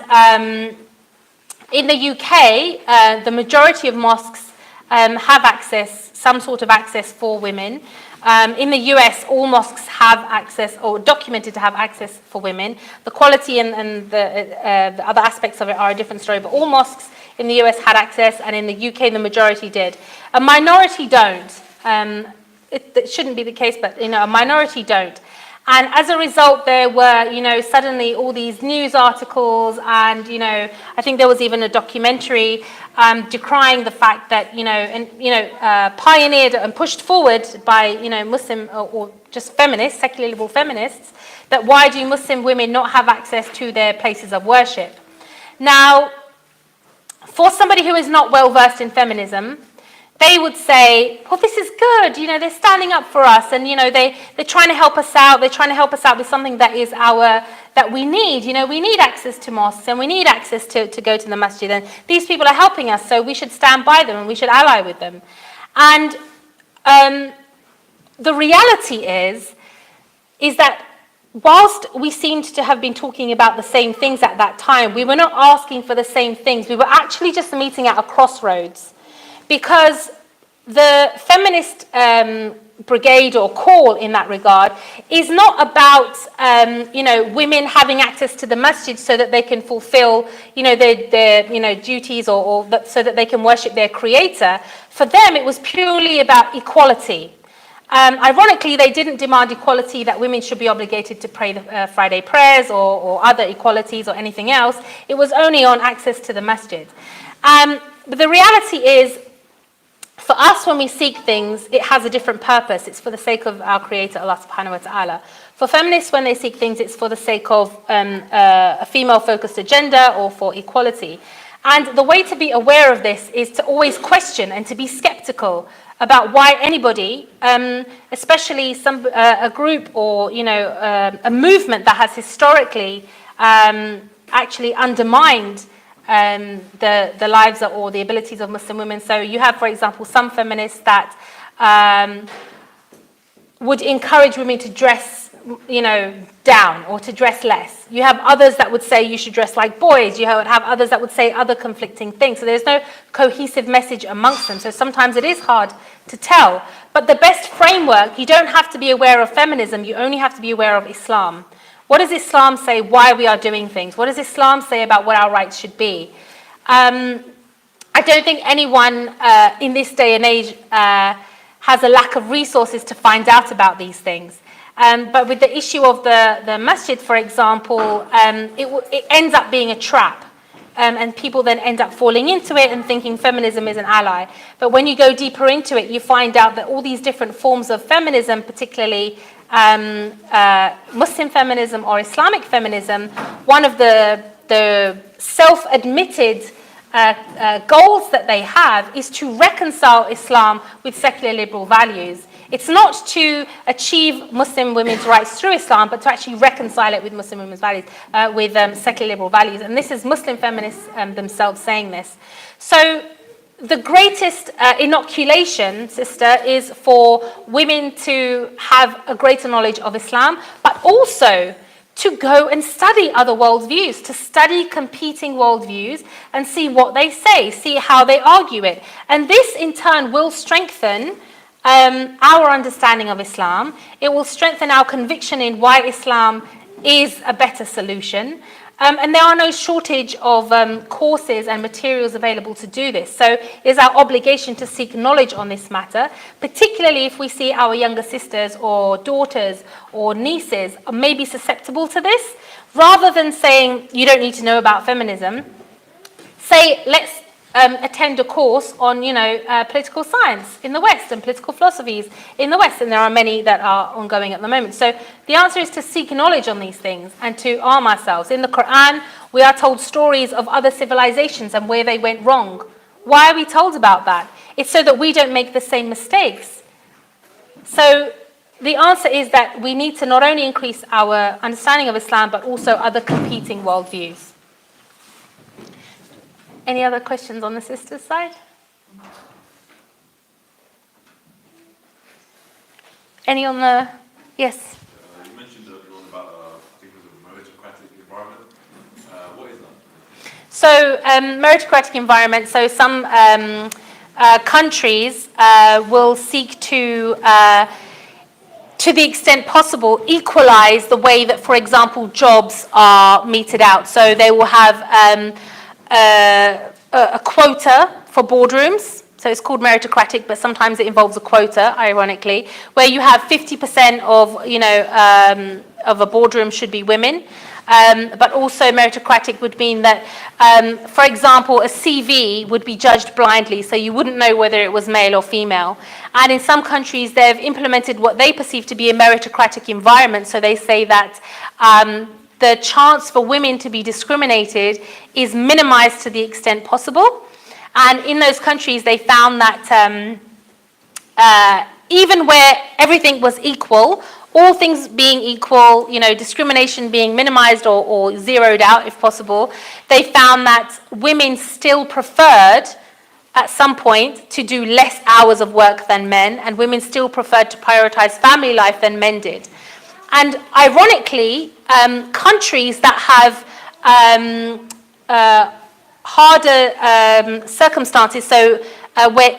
S3: in the UK, the majority of mosques have access, some sort of access for women. In the US, all mosques have access, or documented to have access for women. The quality and the other aspects of it are a different story, but all mosques in the US had access, and in the UK, the majority did. A minority don't. It shouldn't be the case, but a minority don't. And as a result, there were, suddenly all these news articles, and I think there was even a documentary decrying the fact that pioneered and pushed forward by Muslim or just feminists, secular liberal feminists, that why do Muslim women not have access to their places of worship? Now, for somebody who is not well versed in feminism, they would say, well, this is good, they're standing up for us, and they're trying to help us out, they're trying to help us out with something that is that we need, we need access to mosques, and we need access to go to the masjid, and these people are helping us, so we should stand by them and we should ally with them. And the reality is that whilst we seemed to have been talking about the same things at that time, we were not asking for the same things, we were actually just meeting at a crossroads. Because the feminist brigade or call in that regard is not about women having access to the masjid so that they can fulfill their duties or so that they can worship their creator. For them, it was purely about equality. Ironically, they didn't demand equality that women should be obligated to pray the Friday prayers or other equalities or anything else. It was only on access to the masjid. But the reality is, for us, when we seek things, it has a different purpose. It's for the sake of our Creator, Allah subhanahu wa ta'ala. For feminists, when they seek things, it's for the sake of a female-focused agenda or for equality. And the way to be aware of this is to always question and to be skeptical about why anybody, especially a group or a movement that has historically actually undermined the lives or the abilities of Muslim women. So you have, for example, some feminists that would encourage women to dress, down or to dress less. You have others that would say you should dress like boys. You would have others that would say other conflicting things. So there's no cohesive message amongst them. So sometimes it is hard to tell. But the best framework, you don't have to be aware of feminism. You only have to be aware of Islam. What does Islam say why we are doing things? What does Islam say about what our rights should be? I don't think anyone in this day and age has a lack of resources to find out about these things. But with the issue of the masjid, for example, it ends up being a trap. And people then end up falling into it and thinking feminism is an ally. But when you go deeper into it, you find out that all these different forms of feminism, particularly Muslim feminism or Islamic feminism, one of the self-admitted goals that they have is to reconcile Islam with secular liberal values. It's not to achieve Muslim women's rights through Islam, but to actually reconcile it with Muslim women's values, with secular liberal values. And this is Muslim feminists themselves saying this. So the greatest inoculation, sister, is for women to have a greater knowledge of Islam, but also to go and study other worldviews, to study competing worldviews and see what they say, see how they argue it. And this, in turn, will strengthen our understanding of Islam. It will strengthen our conviction in why Islam is a better solution. And there are no shortage of courses and materials available to do this. So it is our obligation to seek knowledge on this matter, particularly if we see our younger sisters or daughters or nieces may be susceptible to this. Rather than saying, you don't need to know about feminism, say, let's attend a course on, political science in the West and political philosophies in the West, and there are many that are ongoing at the moment. So the answer is to seek knowledge on these things and to arm ourselves. In the Quran, we are told stories of other civilizations and where they went wrong. Why are we told about that? It's so that we don't make the same mistakes. So the answer is that we need to not only increase our understanding of Islam, but also other competing worldviews. Any other questions on the sisters' side? Any on the... Yes?
S6: You mentioned earlier on about, I think it was a meritocratic environment. What is that?
S3: So, meritocratic environment, so some countries will seek to the extent possible, equalize the way that, for example, jobs are meted out. So they will have a quota for boardrooms. So it's called meritocratic, but sometimes it involves a quota, ironically, where you have 50% of a boardroom should be women. But also meritocratic would mean that, for example, a CV would be judged blindly, so you wouldn't know whether it was male or female. And in some countries, they've implemented what they perceive to be a meritocratic environment. So they say that the chance for women to be discriminated is minimized to the extent possible. And in those countries, they found that even where everything was equal, all things being equal, discrimination being minimized or zeroed out if possible, they found that women still preferred at some point to do less hours of work than men, and women still preferred to prioritize family life than men did. And ironically, countries that have harder circumstances, so where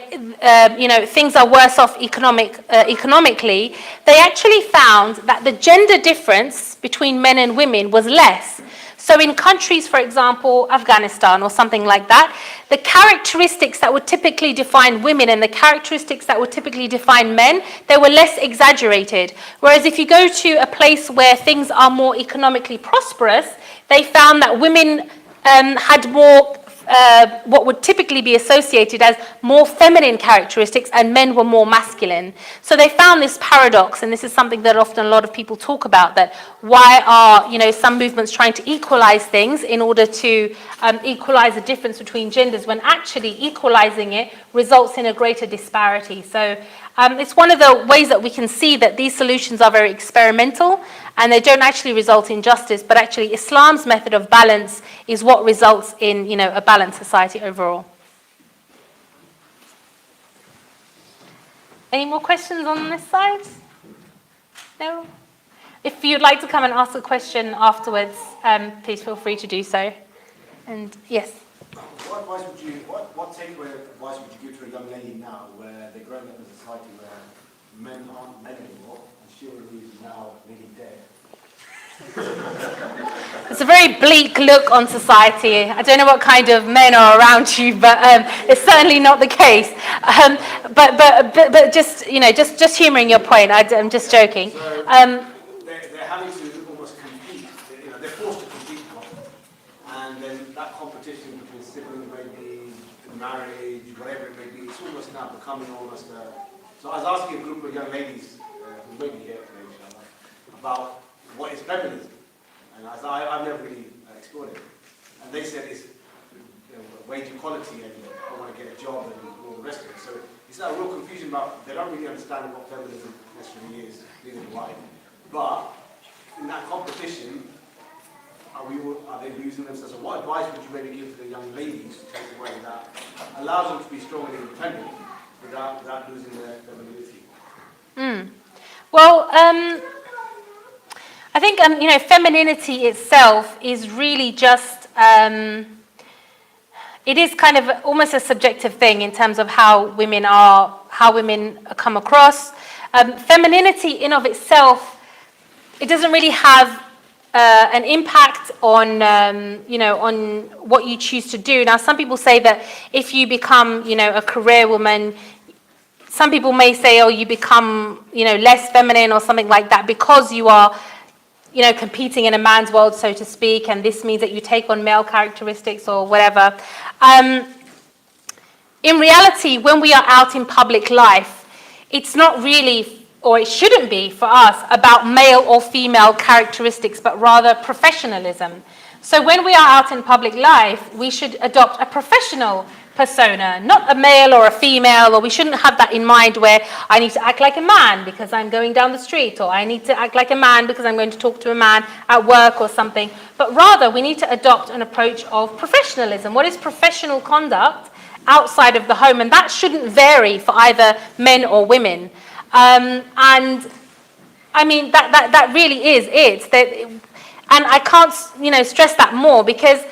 S3: things are worse off economically, they actually found that the gender difference between men and women was less. So in countries, for example, Afghanistan or something like that, the characteristics that would typically define women and the characteristics that would typically define men, they were less exaggerated. Whereas if you go to a place where things are more economically prosperous, they found that women had more what would typically be associated as more feminine characteristics, and men were more masculine. So they found this paradox, and this is something that often a lot of people talk about, that why are some movements trying to equalize things in order to equalize the difference between genders, when actually equalizing it results in a greater disparity. So it's one of the ways that we can see that these solutions are very experimental and they don't actually result in justice, but actually Islam's method of balance is what results in a balanced society overall. Any more questions on this side? No? If you'd like to come and ask a question afterwards, please feel free to do so. And yes?
S7: What takeaway advice would you give to a young lady now where they're growing up in a society where men aren't men anymore and she already is now nearly dead?
S3: It's a very bleak look on society. I don't know what kind of men are around you, but it's certainly not the case. But just just humouring your point. I'm just joking.
S7: So they're having to almost compete. They're forced to compete, and then that competition between siblings, maybe marriage, whatever it may be, it's almost now becoming almost. So I was asking a group of young ladies who may be here today, inshallah, about what is feminism, and I've never really explored it. And they said it's wage equality and I want to get a job and all the rest of it. So it's a real confusion about, they don't really understand what feminism necessarily is, neither do I. But in that competition, are they losing themselves? So what advice would you maybe give to the young ladies to take away that allows them to be strong and independent without losing their femininity?
S3: Well, I think femininity itself is really just it is kind of almost a subjective thing in terms of how women come across. Femininity in of itself, it doesn't really have an impact on on what you choose to do. Now, some people say that if you become a career woman, some people may say, oh, you become less feminine or something like that because you are competing in a man's world, so to speak, and this means that you take on male characteristics or whatever. in reality, when we are out in public life, it's not really, or it shouldn't be for us, about male or female characteristics, but rather professionalism. So when we are out in public life, we should adopt a professional persona, not a male or a female, or we shouldn't have that in mind where I need to act like a man because I'm going down the street, or I need to act like a man because I'm going to talk to a man at work or something. But rather, we need to adopt an approach of professionalism. What is professional conduct outside of the home? And that shouldn't vary for either men or women. And I mean, that really is it. And I can't, stress that more, because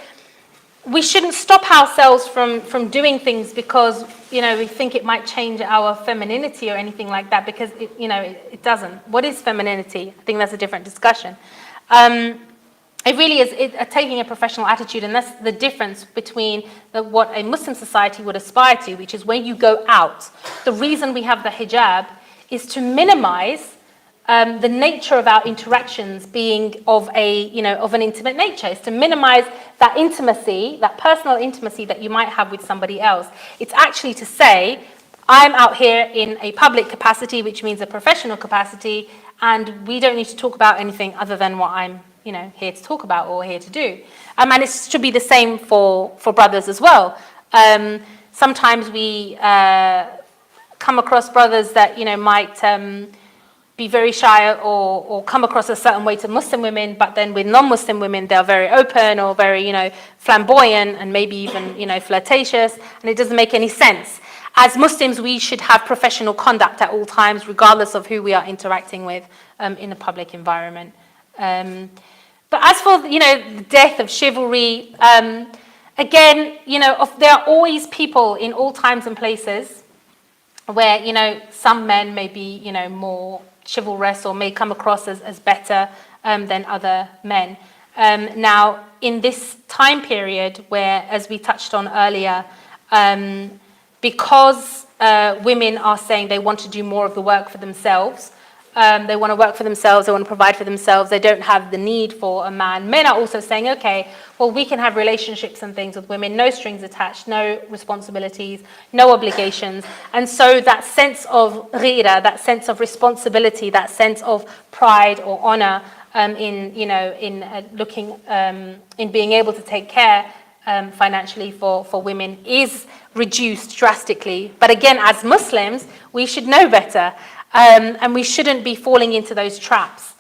S3: we shouldn't stop ourselves from doing things because, we think it might change our femininity or anything like that, because, it doesn't. What is femininity? I think that's a different discussion. It really is taking a professional attitude, and that's the difference between what a Muslim society would aspire to, which is when you go out. The reason we have the hijab is to minimize the nature of our interactions being of an intimate nature. It's to minimize that intimacy, that personal intimacy that you might have with somebody else. It's actually to say, I'm out here in a public capacity, which means a professional capacity, and we don't need to talk about anything other than what I'm, here to talk about or here to do. And it should be the same for brothers as well. Sometimes we come across brothers that, might be very shy or come across a certain way to Muslim women, but then with non-Muslim women, they're very open or very, flamboyant and maybe even, flirtatious, and it doesn't make any sense. As Muslims, we should have professional conduct at all times, regardless of who we are interacting with in a public environment. But as for, the death of chivalry, again, there are always people in all times and places where, some men may be, more chivalrous or may come across as better than other men. Now, in this time period where, as we touched on earlier, because women are saying they want to do more of the work for themselves, they want to work for themselves, they want to provide for themselves, they don't have the need for a man. Men are also saying, okay, well, we can have relationships and things with women, no strings attached, no responsibilities, no obligations. And so that sense of ghira, that sense of responsibility, that sense of pride or honor in being able to take care financially for women is reduced drastically. But again, as Muslims, we should know better. And we shouldn't be falling into those traps.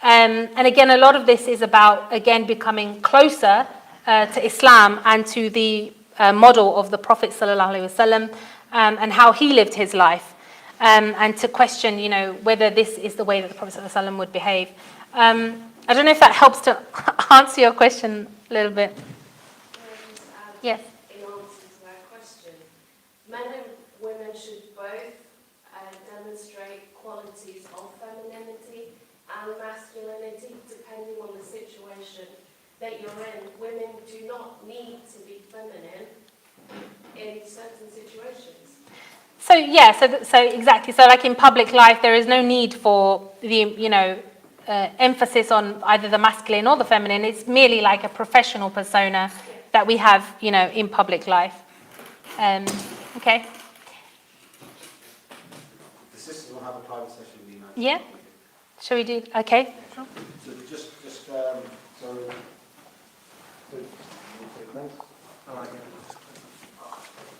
S3: And again, a lot of this is about, again, becoming closer to Islam and to the model of the Prophet ﷺ, and how he lived his life, and to question, whether this is the way that the Prophet ﷺ would behave. I don't know if that helps to answer your question a little bit. Yes.
S5: In answer to that question, men and women should both demonstrate qualities of femininity and masculinity depending on the situation that you're in. Women do not need to be feminine in certain situations.
S3: So yeah, so exactly. So like in public life, there is no need for the emphasis on either the masculine or the feminine. It's merely like a professional persona that we have, in public life. Okay.
S7: We'll have a private session with you now.
S3: Yeah. Shall we do? Okay.
S7: So just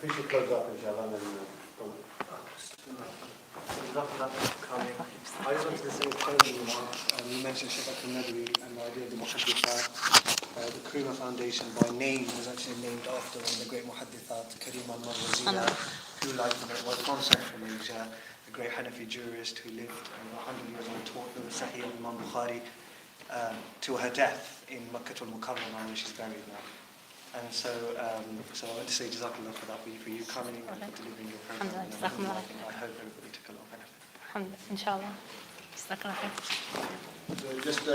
S8: We should close up, inshallah, and then
S4: I just wanted to say a closing remark. You mentioned Shaykh al-Nadwi and the idea of the muhaddithat. The Karima Foundation, by name, was actually named after one of the great muhaddithat, Karima al-Marwaziyya, who, like was from Central Asia, a great Hanafi jurist who lived 100 years and taught the Sahih Imam Bukhari till her death in Makkah al-Mukarramah, where she's buried now. And so I want to say Jazakallah for that, for you coming and for delivering your program. I hope everybody took a lot of benefit.
S3: Inshallah. Jazakallah khair.
S7: just